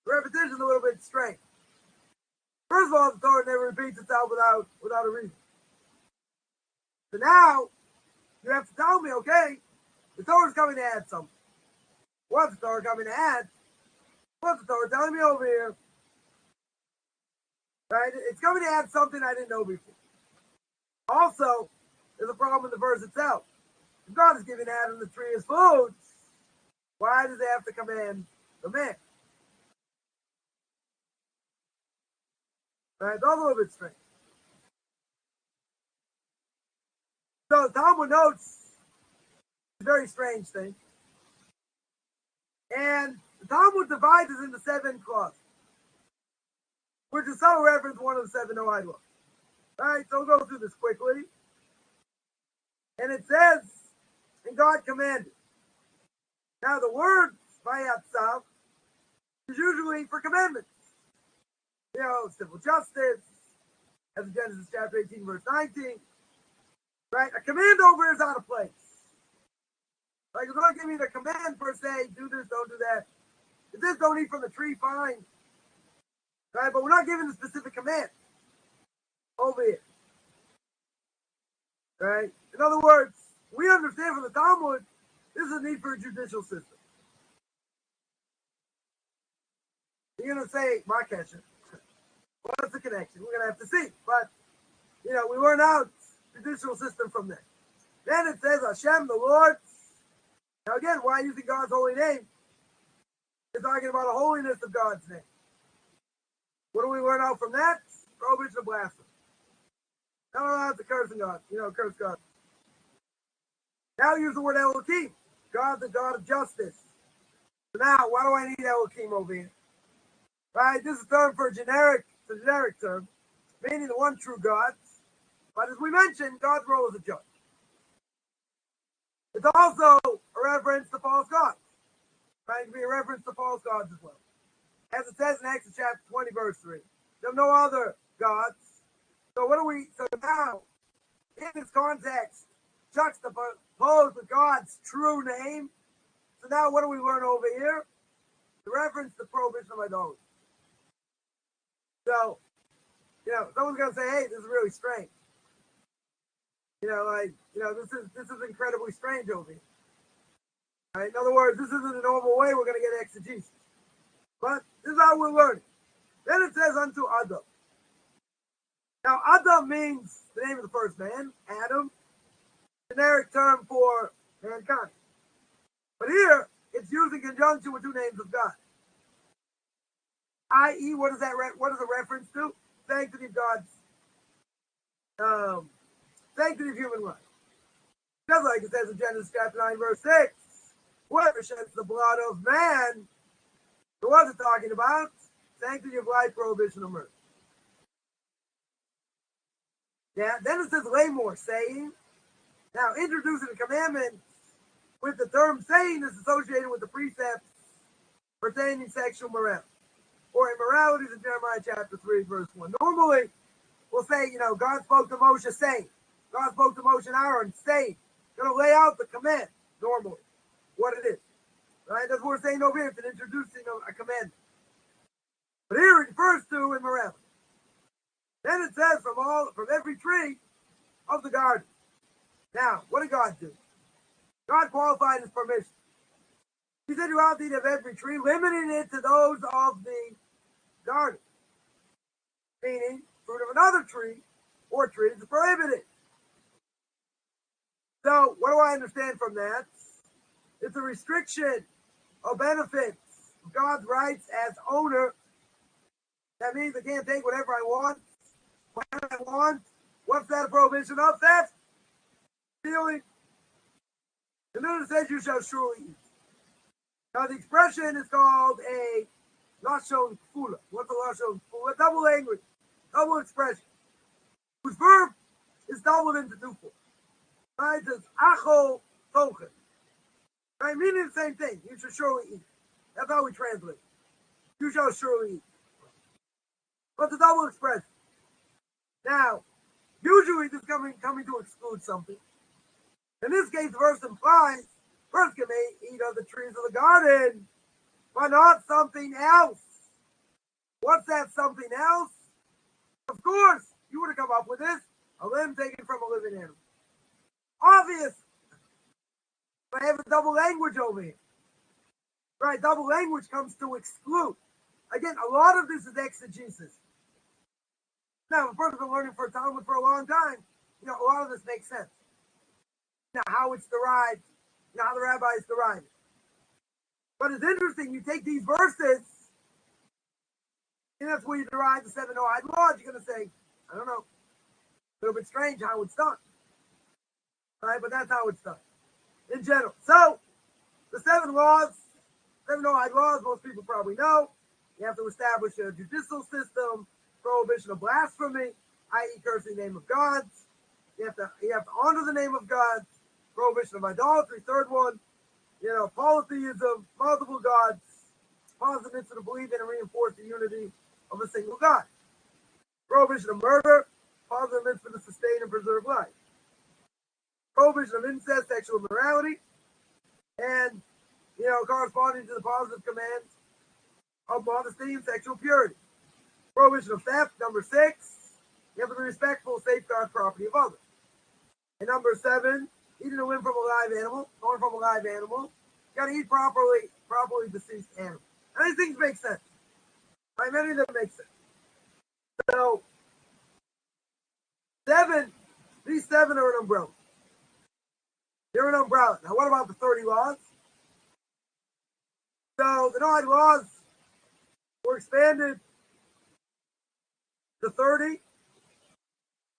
The repetition is a little bit strange. First of all, the Torah never repeats itself without without a reason. So now, you have to tell me, okay, the Torah is coming to add something. What's the Torah coming to add? What's the Torah telling me over here? Right? It's coming to add something I didn't know before. Also, there's a problem in the verse itself. If God is giving Adam the tree as food, why does he have to command the man? Right? It's a little bit strange. So Talmud notes a very strange thing. And the Talmud divides it into 7 clauses, which is some reference one of the 7 Noahide laws. Alright, so we'll go through this quickly. And it says, and God commanded. Now the word Vayatzav is usually for commandments. You know, civil justice, as in Genesis chapter 18, verse 19. Right? A command over is out of place. Like, it's not giving me the command per se, do this, don't do that. If this, don't eat from the tree, fine. Right? But we're not giving the specific command over here. Right? In other words, we understand from the Talmud, this is a need for a judicial system. You're going to say, my question, what's the connection? We're going to have to see. But, you know, we learn out judicial system from there. Then it says, Hashem, the Lord. Now again, why using God's holy name? It's talking about the holiness of God's name. What do we learn out from that? Prohibition of blasphemy. Not allowed to curse God. You know, curse God. Now use the word Elohim. God, the God of justice. So now, why do I need Elohim over here? Right? This is a term for it's a generic term, meaning the one true God. But as we mentioned, God's role is a judge. It's also a reference to false gods. Right? It can be a reference to false gods as well. As it says in Exodus chapter 20, verse 3. There's no other gods. So now, in this context, juxtaposed with God's true name. So now what do we learn over here? The reference to prohibition of idolatry. So, you know, someone's going to say, hey, this is really strange. You know, like, you know, this is incredibly strange over here. Right? In other words, this isn't the normal way we're going to get exegesis. But this is how we're learning. Then it says unto Adam. Now, Adam means the name of the first man, Adam, generic term for mankind. But here, it's used in conjunction with 2 names of God. I.e., what is a reference to? Sanctity of God's, sanctity of human life. Just like it says in Genesis chapter 9, verse 6, whoever sheds the blood of man, so what's it talking about? Sanctity of life, prohibition of murder. Yeah, then it says Lamor, saying. Now, introducing the commandment with the term saying is associated with the precepts pertaining to sexual morality. Or immoralities in Jeremiah chapter 3, verse 1. Normally, we'll say, you know, God spoke to Moshe saying. God spoke to Moshe and Aaron saying. Going to lay out the command, normally, what it is. Right? That's what we're saying over here. It's an introducing a commandment. But here it refers to immorality. Then it says from every tree of the garden. Now, what did God do? God qualified his permission. He said you have to eat of every tree, limiting it to those of the garden. Meaning, fruit of another tree or trees is prohibited. So, what do I understand from that? It's a restriction of benefits of God's rights as owner. That means I can't take whatever I want, whatever I want. What's that a prohibition of? Theft, stealing. And then it says you shall surely eat. Now the expression is called a lashon kfula. What's a lashon kfula? Double language, double expression, whose verb is doubled into 2 forms. Right? It's acho tochen. Right? Meaning the same thing. You shall surely eat. That's how we translate it. You shall surely eat. But the double expression. Now, usually this is coming to exclude something. In this case, the verse implies, first you may eat of the trees of the garden, but not something else. What's that something else? Of course, you would have come up with this. limb taken from a living animal. Obvious. I have a double language over here. Right, double language comes to exclude. Again, a lot of this is exegesis. Now, if a person's been learning for Talmud for a long time, a lot of this makes sense. How it's derived, how the rabbis derive it. But it's interesting, you take these verses, and that's where you derive the 7 Noahide laws. You're going to say, I don't know, a little bit strange how it's done. Right, but that's how it's done, in general. So, the 7 Noahide laws, most people probably know. You have to establish a judicial system, prohibition of blasphemy, i.e. cursing the name of God. You have to honor the name of God, prohibition of idolatry, third one, polytheism, multiple gods, positives to believe in and reinforce the unity of a single God. Prohibition of murder, positive myths for to sustain and preserve life. Prohibition of incest, sexual immorality, and, corresponding to the positive commands of modesty and sexual purity. Prohibition of theft, number 6, you have to be respectful, safeguard property of others. And number 7, eating a limb from a live animal, going from a live animal, you got to eat properly deceased animal. And these things make sense. Right? Many of them make sense. So, these 7 are an umbrella. They're an umbrella. Now, what about the 30 laws? So, the Noahide laws were expanded to 30.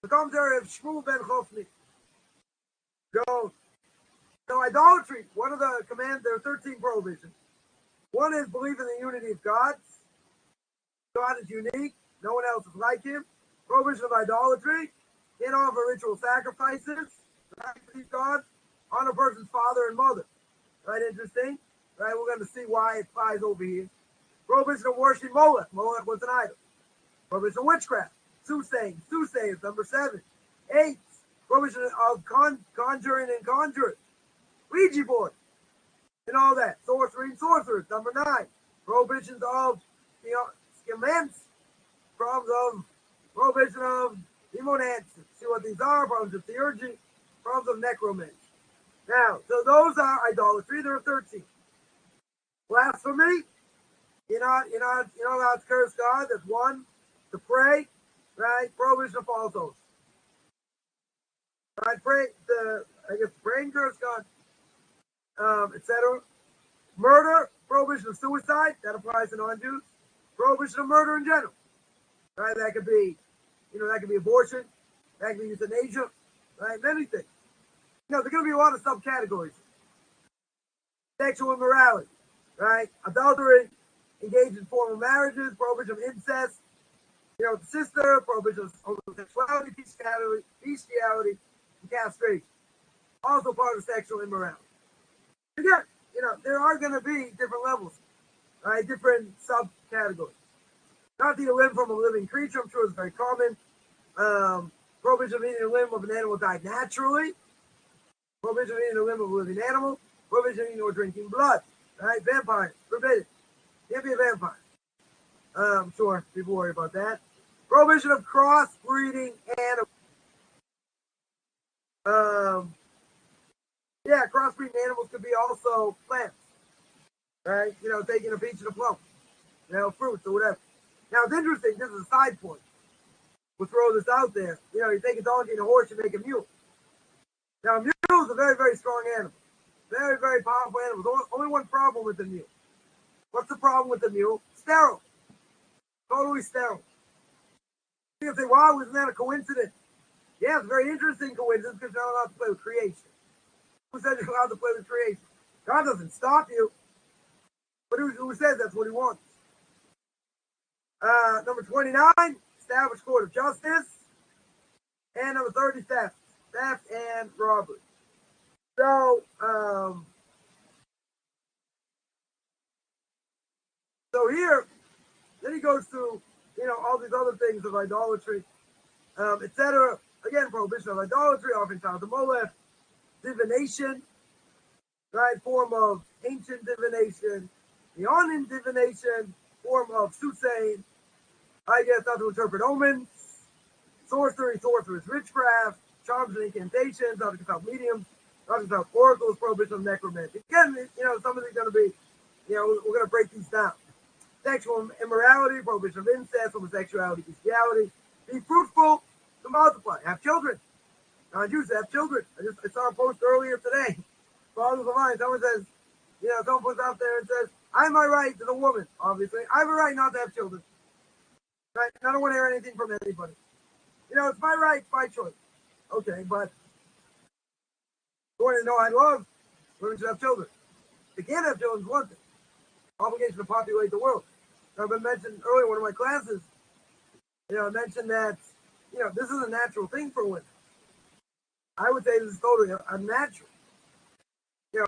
The commentary of Shmuel ben Chofni Gaon. So, idolatry, one of the commands, there are 13 prohibitions. One is believe in the unity of God. God is unique. No one else is like him. Prohibition of idolatry. Can't offer ritual sacrifices. Right, to these gods. On a person's father and mother. Right, interesting. Right, we're going to see why it applies over here. Prohibition of worshiping Molech. Molech was an idol. Prohibition of witchcraft. Soothsayers, number 7. 8. Prohibition of conjuring and conjurers. Ouija board. And all that. Sorcery and sorcerers, number 9. Prohibitions of scaments. Prohibition of demonancy. See what these are. Problems of theurgy. Problems of necromancy. Now, so those are idolatry. There are 13. Blasphemy. You're not allowed to curse God. That's 1. To pray. Right? Prohibition of false oaths. Right? Pray and curse God. Etc. Murder. Prohibition of suicide. That applies to non-Jews. Prohibition of murder in general. Right? That could be, abortion. That could be euthanasia. Right? Many things. There's going to be a lot of subcategories. Sexual immorality, right? Adultery, engaged in formal marriages, prohibition of incest, the sister, prohibition of homosexuality, bestiality, and castration. Also part of sexual immorality. Again, there are going to be different levels, right? Different subcategories. Not to eat a limb from a living creature, I'm sure it's very common. Prohibition of eating a limb of an animal died naturally. Prohibition of eating a limb of a living animal. Prohibition of eating or drinking blood. Right? Vampires. Forbidden. Can't be a vampire. I'm sure people worry about that. Prohibition of crossbreeding animals. Crossbreeding animals could be also plants. Right? Taking a peach and a plum. Fruits or whatever. Now, it's interesting. This is a side point. We'll throw this out there. You take a donkey and a horse, you make a mule. Now, a mule is a very, very strong animal. Very, very powerful animal. There's only one problem with the mule. What's the problem with the mule? Sterile. Totally sterile. You can say, wow, isn't that a coincidence? Yeah, it's a very interesting coincidence because you're not allowed to play with creation. Who said you're allowed to play with creation? God doesn't stop you. But who says that's what he wants? Number 29, establish court of justice. And number 30, theft. Theft and robbery. So here, then he goes to, all these other things of idolatry, etc. Again, prohibition of idolatry, offering child to Molech, divination, right, form of ancient divination, Eonian divination, form of soothsaying, I guess not to interpret omens, sorcery, sorcerers, witchcraft, charms and incantations, not to consult mediums, not to consult oracles, prohibition of necromancy. Again, some of these are going to be, we're going to break these down. Sexual immorality, prohibition of incest, homosexuality, bestiality. Be fruitful to multiply. Have children. Non-Jews have children. I saw a post earlier today. Fathers of mine, someone says, someone puts out there and says, I have my right to the woman, obviously. I have a right not to have children. Right? I don't want to hear anything from anybody. It's my right, it's my choice. Okay, but according to Noahide laws, women should have children. They can't have children is one thing. Obligation to populate the world. I've been mentioned earlier in one of my classes, I mentioned that, this is a natural thing for women. I would say this is totally unnatural.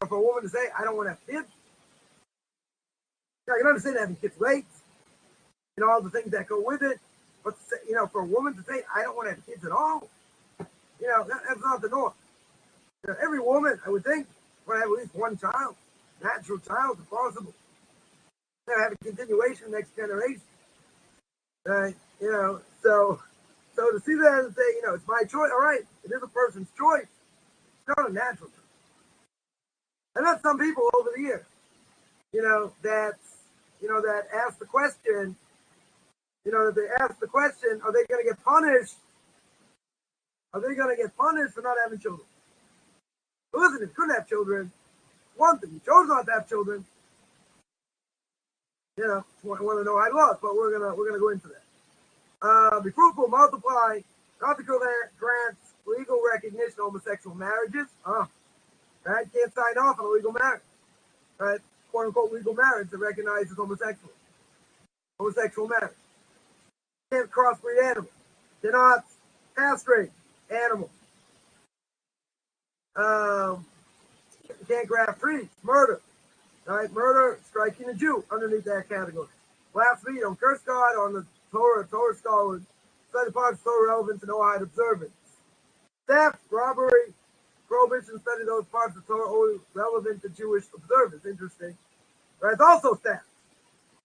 For a woman to say, I don't want to have kids. I can understand having kids late, all the things that go with it. But, for a woman to say, I don't want to have kids at all, that's not the norm. Every woman, I would think, want to have at least one child, natural child, if possible. Have a continuation next generation. Right? So to see that and say, it's my choice, all right, it is a person's choice. It's not a natural choice. I met some people over the years, that ask the question, that they ask the question, are they going to get punished? Are they going to get punished for not having children? But listen, if you couldn't have children, one thing, you chose not to have children, one of the Noahide laws, but we're gonna go into that. Be fruitful, multiply, not to grant legal recognition of homosexual marriages. Right? Can't sign off on a legal marriage. Right? Quote unquote legal marriage that recognizes homosexual marriage. Can't crossbreed animals. Cannot castrate animals. Can't graft trees. Murder. Right? Murder, striking a Jew underneath that category. Blasphemy, don't curse God on the Torah scholars. Study parts so relevant to Noahide observance. Theft, robbery, prohibition, study those parts of Torah only relevant to Jewish observance. Interesting. Right? It's also theft.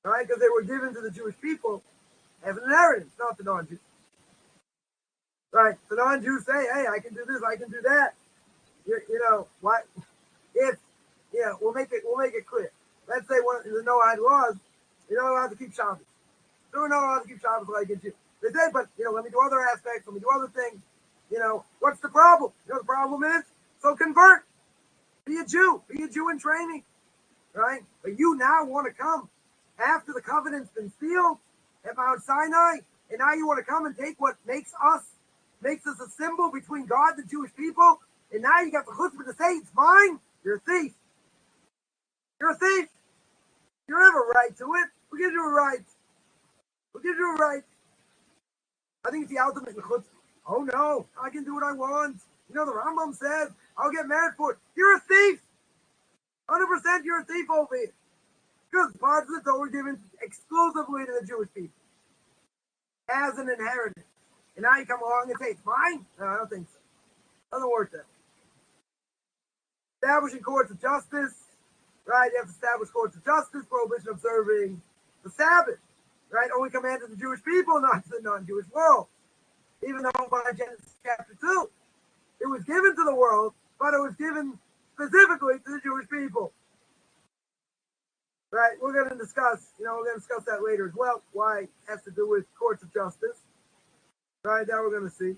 Right? Because they were given to the Jewish people as an inheritance, not the non-Jews. Right? The non-Jews say, hey, I can do this, I can do that. What? If we'll make it clear. Let's say one of the Noahide laws, you're not allowed to keep Shabbos. You're not allowed to keep Shabbos like a Jew. They say, but let me do other aspects, let me do other things. What's the problem? The problem is, so convert. Be a Jew in training. Right? But you now want to come after the covenant's been sealed at Mount Sinai, and now you want to come and take what makes us a symbol between God and the Jewish people, and now you got the chutzpah to say it's mine. You're a thief. You're a thief. You don't have a right to it. Who gives you a right? Who gives you a right? I think it's the ultimate in chutzpah. Oh no, I can do what I want. The Rambam says, I'll get married for it. You're a thief. 100% you're a thief over here. Because parts of the Torah were given exclusively to the Jewish people. As an inheritance. And now you come along and say, it's mine? No, I don't think so. Doesn't work that way. Establishing courts of justice. Right? You have to establish courts of justice, prohibition of observing the Sabbath. Right? Only commanded the Jewish people, not to the non-Jewish world. Even though by Genesis chapter 2, it was given to the world, but it was given specifically to the Jewish people. Right? We're going to discuss, that later as well, why it has to do with courts of justice. Right? That we're going to see.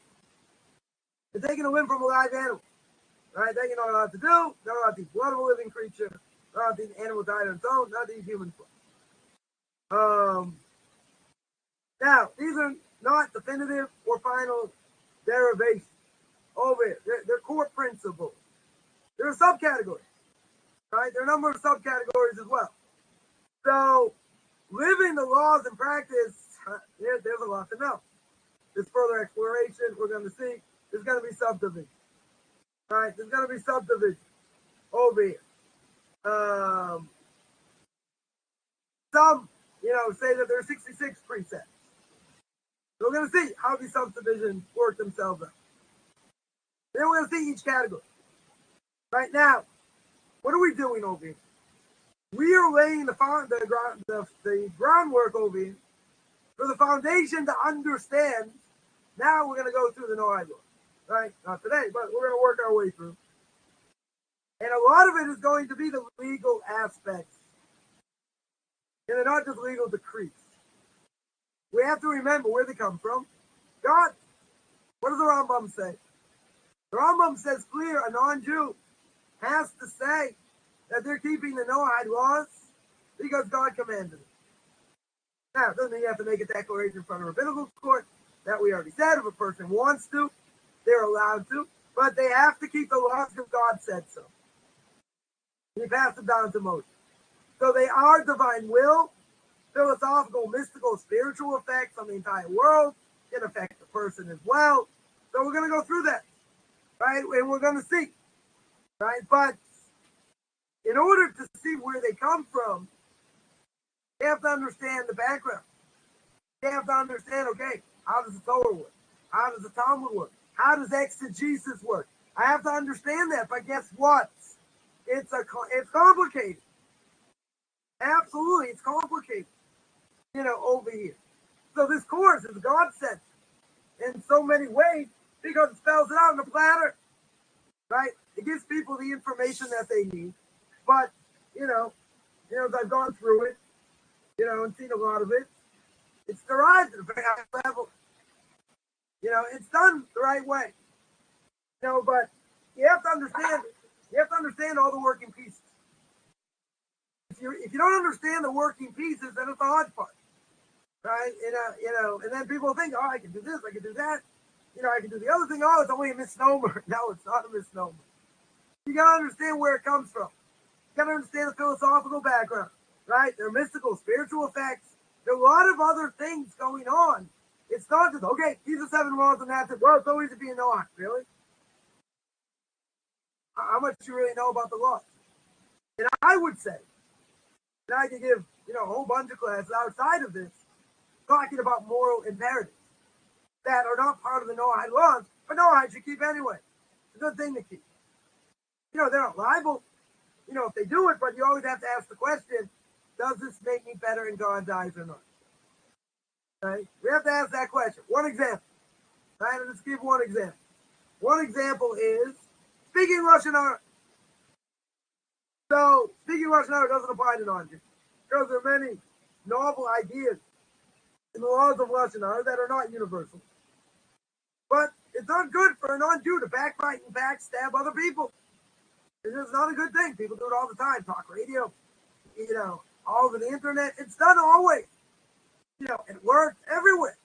And taking a limb from a live animal. Right? That you're not allowed to do. Not allowed to eat blood of a living creature. Not allowed to eat an animal died on its own. Not to eat human flesh. Now, these are not definitive or final derivations over here. They're core principles. There are subcategories. Right? There are a number of subcategories as well. So, living the laws in practice, there's a lot to know. There's further exploration. We're going to see. There's going to be subdivision. Right? There's going to be subdivision over here. Some, say that there are 66 precepts. So we're going to see how these subdivisions work themselves out. Then we're going to see each category. Right now, what are we doing over here? We are laying the groundwork over here for the foundation to understand Now we're going to go through the Noahide law, right? Not today, but we're going to work our way through. And a lot of it is going to be the legal aspects. And they're not just legal decrees. We have to remember where they come from. God. What does the Rambam say? The Rambam says clear, a non-Jew has to say that they're keeping the Noahide laws because God commanded it. Now, it doesn't mean you have to make a declaration in front of a rabbinical court. That we already said. If a person wants to, they're allowed to. But they have to keep the laws because God said so. He passed them down to Moses. So they are divine will, philosophical, mystical, spiritual effects on the entire world. Can affect the person as well. So we're going to go through that, right? And we're going to see, right? But in order to see where they come from, you have to understand the background. You have to understand, okay, how does the Torah work? How does the Talmud work? How does exegesis work? I have to understand that, but guess what? It's complicated. Absolutely, it's complicated, over here. So this course is God sent in so many ways because it spells it out in a platter, right? It gives people the information that they need. But, as I've gone through it, and seen a lot of it, it's derived at a very high level. It's done the right way. But you have to understand all the working pieces. If you don't understand the working pieces, then it's the hard part, right? And then people think, oh, I can do this, I can do that, I can do the other thing. Oh, it's only a misnomer. No, it's not a misnomer. You gotta understand where it comes from. You gotta understand the philosophical background, right? There are mystical, spiritual effects. There are a lot of other things going on. It's not just, okay, these are 7 laws and that's it. Well, it's always to be a Noah. Really? How much do you really know about the laws? And I would say, and I could give, a whole bunch of classes outside of this, talking about moral imperatives that are not part of the Noahide laws, but Noahide should keep anyway. It's a good thing to keep. They're not liable, if they do it, but you always have to ask the question, does this make me better in God's eyes or not? Right? We have to ask that question. One example. Right? Let's give one example. One example is speaking Lashon Hara. So, speaking Lashon Hara doesn't apply to non-Jews because there are many novel ideas in the laws of Lashon Hara that are not universal. But it's not good for a non-Jew to backbite and backstab other people. It's not a good thing. People do it all the time. Talk radio, all over the internet. It's done always. It works everywhere.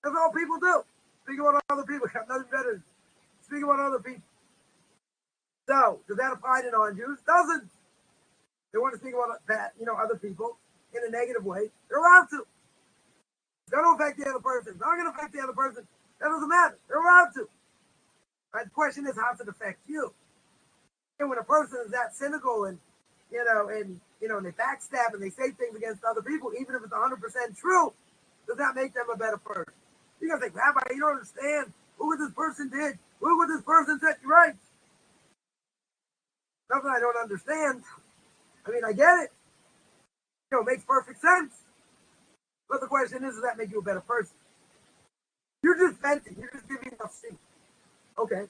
That's all people do. Speak about other people. Have nothing better than speak about other people. So, does that apply to non-Jews? Doesn't. They want to speak about that, other people in a negative way. They're allowed to. It's going to affect the other person. It's not going to affect the other person. That doesn't matter. They're allowed to. Right? The question is, how does it affect you? And when a person is that cynical and they backstab and they say things against other people, even if it's 100% true, does that make them a better person? You're going to think, Rabbi, you don't understand. Look what this person did. Look what this person said. You're right. Nothing I don't understand. I mean, I get it. It makes perfect sense. But the question is, does that make you a better person? You're just venting. You're just giving enough steam. Okay.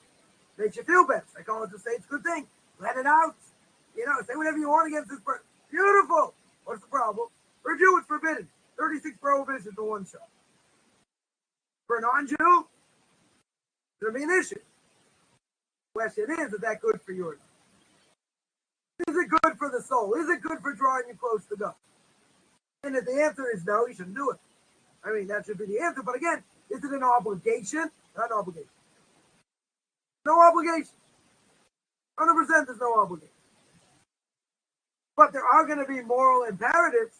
Makes you feel better. Psychologists say it's a good thing. Let it out. Say whatever you want against this person. Beautiful. What's the problem? For a Jew, it's forbidden. 36 prohibitions for one shot. For a non-Jew, there'll be an issue. The question is that good for you or not? Is it good for the soul? Is it good for drawing you close to God? And if the answer is no, you shouldn't do it. I mean, that should be the answer. But again, is it an obligation? Not an obligation. No obligation. 100% there's no obligation. But there are going to be moral imperatives,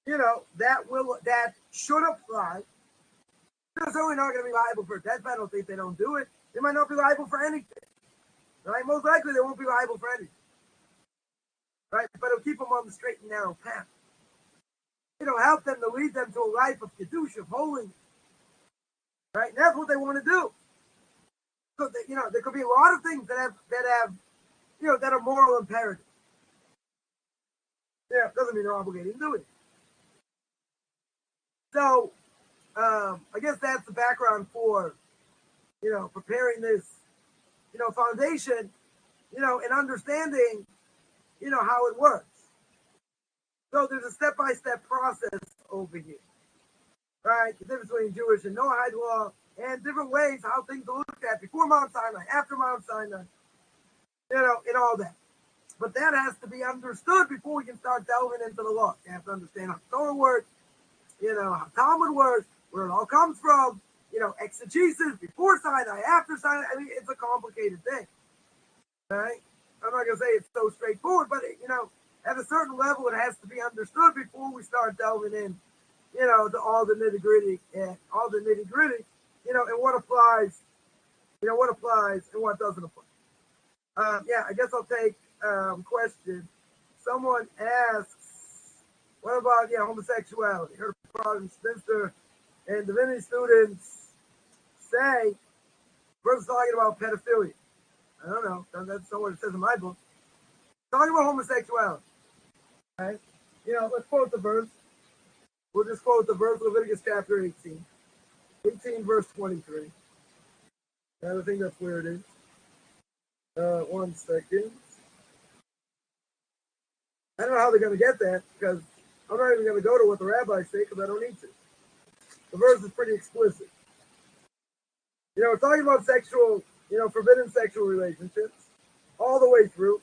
that should apply. They're certainly not going to be liable for a death penalty if they don't do it. They might not be liable for anything. Right? Most likely they won't be liable for anything. Right? But it'll keep them on the straight and narrow path. Help them to lead them to a life of kedusha, of holiness. Right? And that's what they want to do. So there could be a lot of things that have that are moral imperatives. Doesn't mean they're obligated to do it. So I guess that's the background for, preparing this, foundation, and understanding, how it works. So there's a step-by-step process over here, right? The difference between Jewish and Noahide law, and different ways how things are looked at before Mount Sinai, after Mount Sinai, and all that. But that has to be understood before we can start delving into the law. You have to understand how Torah works, how Talmud works, where it all comes from, exegesis before Sinai, after Sinai. I mean, it's a complicated thing, right? I'm not going to say it's so straightforward, but, at a certain level, it has to be understood before we start delving in, to all the nitty-gritty, and what applies, and what doesn't apply. I guess I'll take question. Someone asks, what about homosexuality? Heard from Spinster and divinity students say, first talking about pedophilia. I don't know. That's not what it says in my book. Talking about homosexuality. Right? Let's quote the verse. We'll just quote the verse, Leviticus chapter 18. 18 verse 23. I think that's where it is. 1 second. I don't know how they're going to get that, because I'm not even going to go to what the rabbis say, because I don't need to. The verse is pretty explicit. We're talking about sexual, forbidden sexual relationships all the way through.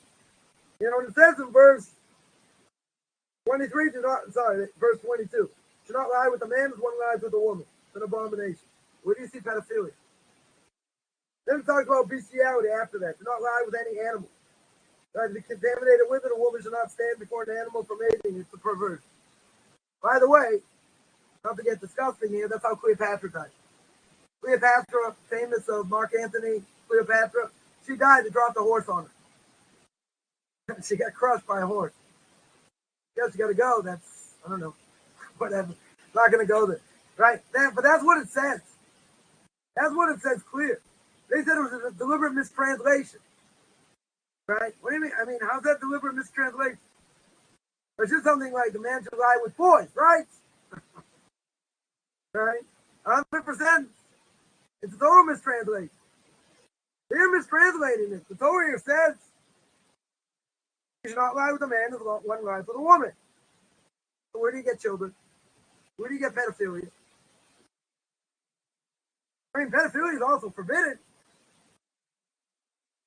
And it says in verse 23, verse 22, do not lie with a man as one lies with a woman. It's an abomination. Where do you see pedophilia? Then it talks about bestiality after that. Do not lie with any animal. To be contaminated with it, a woman should not stand before an animal for mating. It's a perversion. By the way, not to get disgusting here, that's how Cleopatra died. Cleopatra, famous of Mark Antony, Cleopatra, she died. They dropped a horse on her. She got crushed by a horse. Guess you got to go. That's, I don't know, whatever. Not going to go there, right? But that's what it says. That's what it says clear. They said it was a deliberate mistranslation, right? What do you mean? I mean, how's that deliberate mistranslation? It's just something like the man should lie with boys, right? Right? 100%. It's a total mistranslation. They're mistranslating it. The Torah here says you should not lie with a man as one lies with a woman. So where do you get children? Where do you get pedophilia? I mean, pedophilia is also forbidden.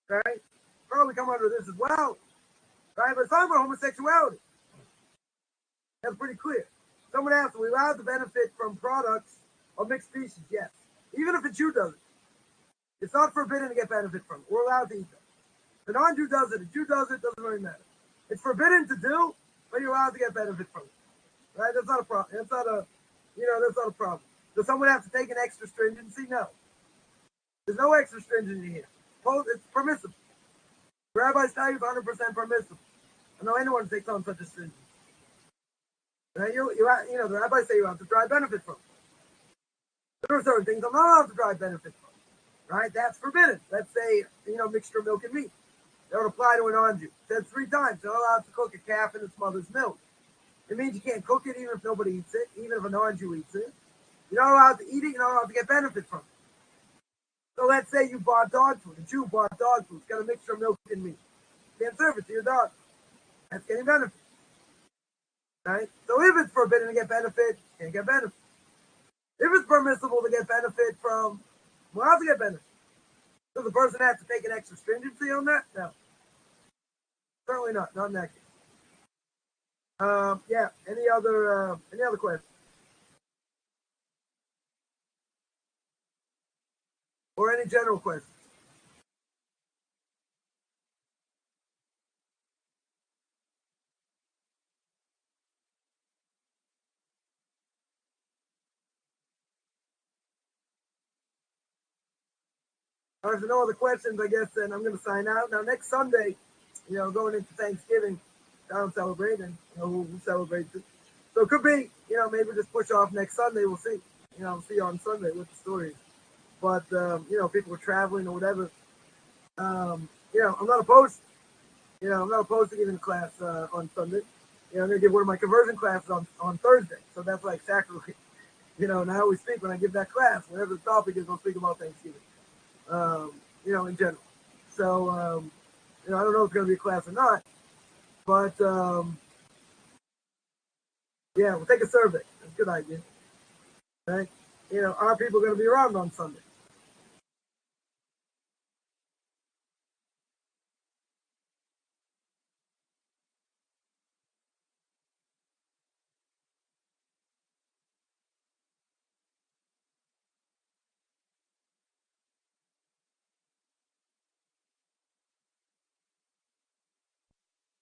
Right? Probably come under this as well. Right? But it's talking about homosexuality. That's pretty clear. Someone asked, are we allowed to benefit from products of mixed species? Yes. Even if a Jew does it. It's not forbidden to get benefit from it. We're allowed to eat them. If a non-Jew does it, a Jew does it, doesn't really matter. It's forbidden to do, but you're allowed to get benefit from it. Right? That's not a problem. That's not a problem. Does someone have to take an extra stringency? No. There's no extra stringency here. It's permissible. Rabbis tell you it's 100% permissible. I know anyone takes on such a stringency. Right? The rabbis say you have to derive benefit from. There are certain things I'm not allowed to derive benefit from. Right? That's forbidden. Let's say, mixture of milk and meat. That would apply to a non-Jew. It says 3 times. You're not allowed to cook a calf in its mother's milk. It means you can't cook it even if nobody eats it, even if a non-Jew eats it. You're not allowed to eat it. You're not allowed to get benefit from it. So let's say you bought dog food. A Jew bought dog food. It's got a mixture of milk and meat. You can't serve it to your dog. That's getting benefit. Right? So if it's forbidden to get benefit, you can't get benefit. If it's permissible to get benefit from, we're allowed to get benefit. Does the person have to take an extra stringency on that? No. Certainly not. Not in that case. Any other questions? Or any general questions? If there's no other questions, I guess then I'm going to sign out. Now, next Sunday, going into Thanksgiving, I don't celebrate, and who celebrates it. So it could be, maybe just push off next Sunday. We'll see. We'll see you on Sunday with the stories. But, people are traveling or whatever. I'm not opposed. I'm not opposed to giving a class on Sunday. I'm going to give one of my conversion classes on Thursday. So that's like sacrilege. And I always speak when I give that class, whatever the topic is, I'll speak about Thanksgiving, in general. So, I don't know if it's going to be a class or not, but, yeah, we'll take a survey. That's a good idea. Right? Are people going to be around on Sunday?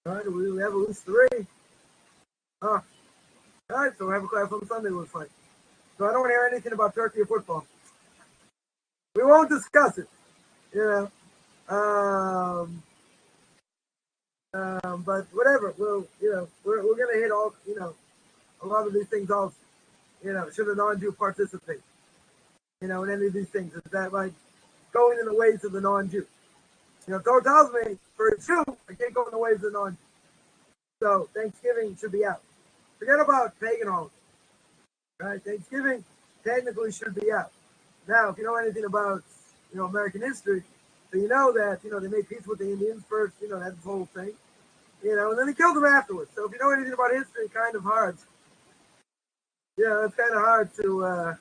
All right, we have at least 3. All right, so we have a class on Sunday, looks like. So I don't want to hear anything about turkey or football. We won't discuss it, you know. But whatever, we're going to hit all, a lot of these things also. Should a non-Jew participate, in any of these things? Is that like going in the ways of the non-Jew? Torah tells me for a Jew, I can't go in the ways of the non-Jew. So Thanksgiving should be out. Forget about pagan holidays, right? Thanksgiving technically should be out. Now, if you know anything about, American history, so you know that, they made peace with the Indians first, that's the whole thing, and then they killed them afterwards. So if you know anything about history, kind of hard. It's kind of hard to,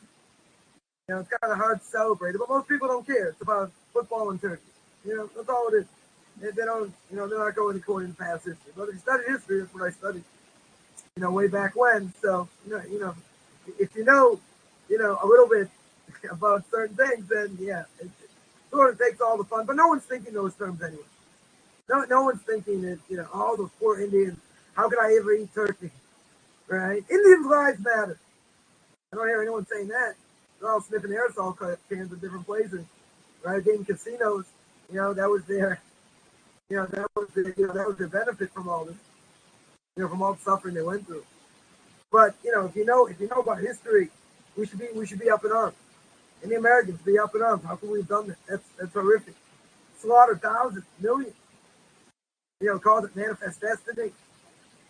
it's kind of hard to celebrate it, but most people don't care. It's about football and turkey. That's all it is. They don't, they're not going according to past history. But if you study history, that's what I studied, way back when. So, if you know, a little bit about certain things, then yeah, it sort of takes all the fun. But no one's thinking those terms anyway. No one's thinking that, all those poor Indians, how could I ever eat turkey? Right? Indians' lives matter. I don't hear anyone saying that. They're all sniffing aerosol cans at different places, right? In casinos, that was their, that was their benefit from all this, from all the suffering they went through. But if you know about history, we should be up in arms. And the Americans be up in arms. How can we have done that? That's horrific. Slaughtered thousands, millions. Called it manifest destiny.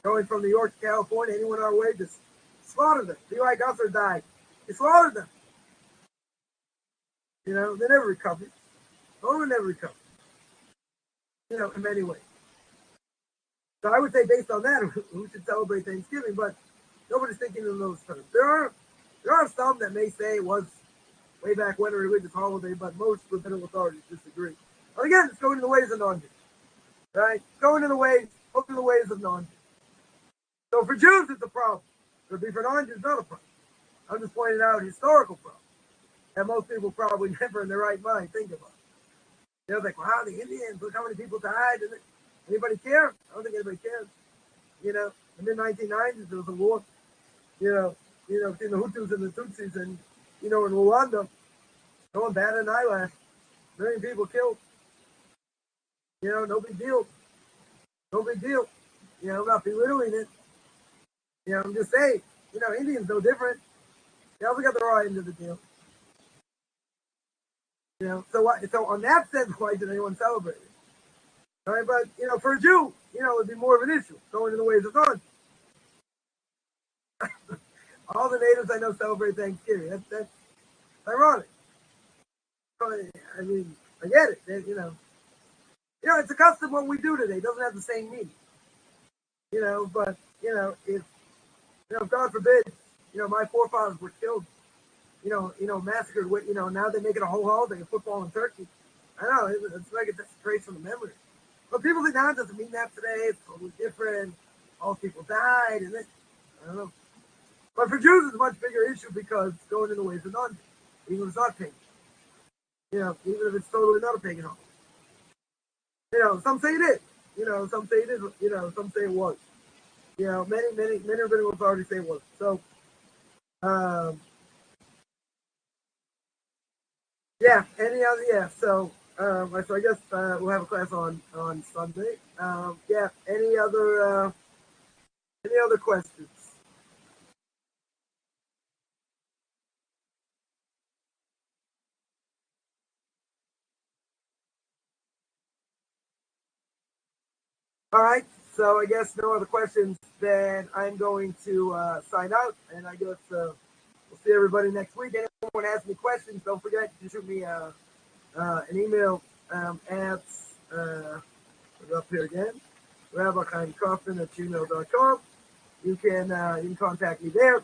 Going from New York to California, anyone our way, just slaughtered them. Be like us or die. They slaughtered them. They never recovered. No one never recovered. In many ways. So I would say based on that, we should celebrate Thanksgiving, but nobody's thinking in those terms. There are some that may say it was way back when a religious holiday, but most rabbinical authorities disagree. But again, it's going in the ways of non-Jews. Right? Going in the ways of non-Jews. So for Jews, it's a problem. For non-Jews, it's not a problem. I'm just pointing out a historical problem that most people probably never in their right mind think about. They're like, wow, the Indians, look how many people died. Anybody care? I don't think anybody cares. In the mid-1990s, there was a war, between the Hutus and the Tutsis, and, in Rwanda, no one batted an eyelash. 1 million people killed. No big deal. No big deal. I'm not belittling it. I'm just saying, Indians no different. They also got the raw end of the deal. So on that sense, why did anyone celebrate it? All right, but for a Jew, it would be more of an issue going in the ways of God. All the natives I know celebrate Thanksgiving. That's ironic. I mean, I get it. It's a custom what we do today. It doesn't have the same meaning. But if God forbid, my forefathers were killed, massacred with, now they make it a whole holiday of football and turkey. I know it's like a desecration of memory. But people think now it doesn't mean that today. It's totally different. All people died, and I don't know. But for Jews, it's a much bigger issue because it's going in the ways of non-Jews, even if it's not pagan. Even if it's totally not a pagan holiday. Some say it is. Some say it is. Some say it was. Many rabbinical authorities say it was. So, yeah. Any other? Yeah. So I guess we'll have a class on Sunday. Yeah. Any other questions? All right. So I guess no other questions. Then I'm going to sign out, and I guess We'll see everybody next week. Anyone has any questions, don't forget to shoot me an email at up here again, Rabbi Chaim Coffman at gmail.com. You can contact me there.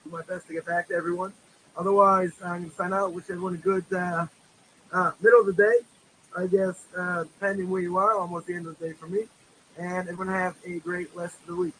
Do my best to get back to everyone. Otherwise, I'm going to sign out. Wish everyone a good middle of the day, I guess, depending where you are. Almost the end of the day for me. And everyone have a great rest of the week.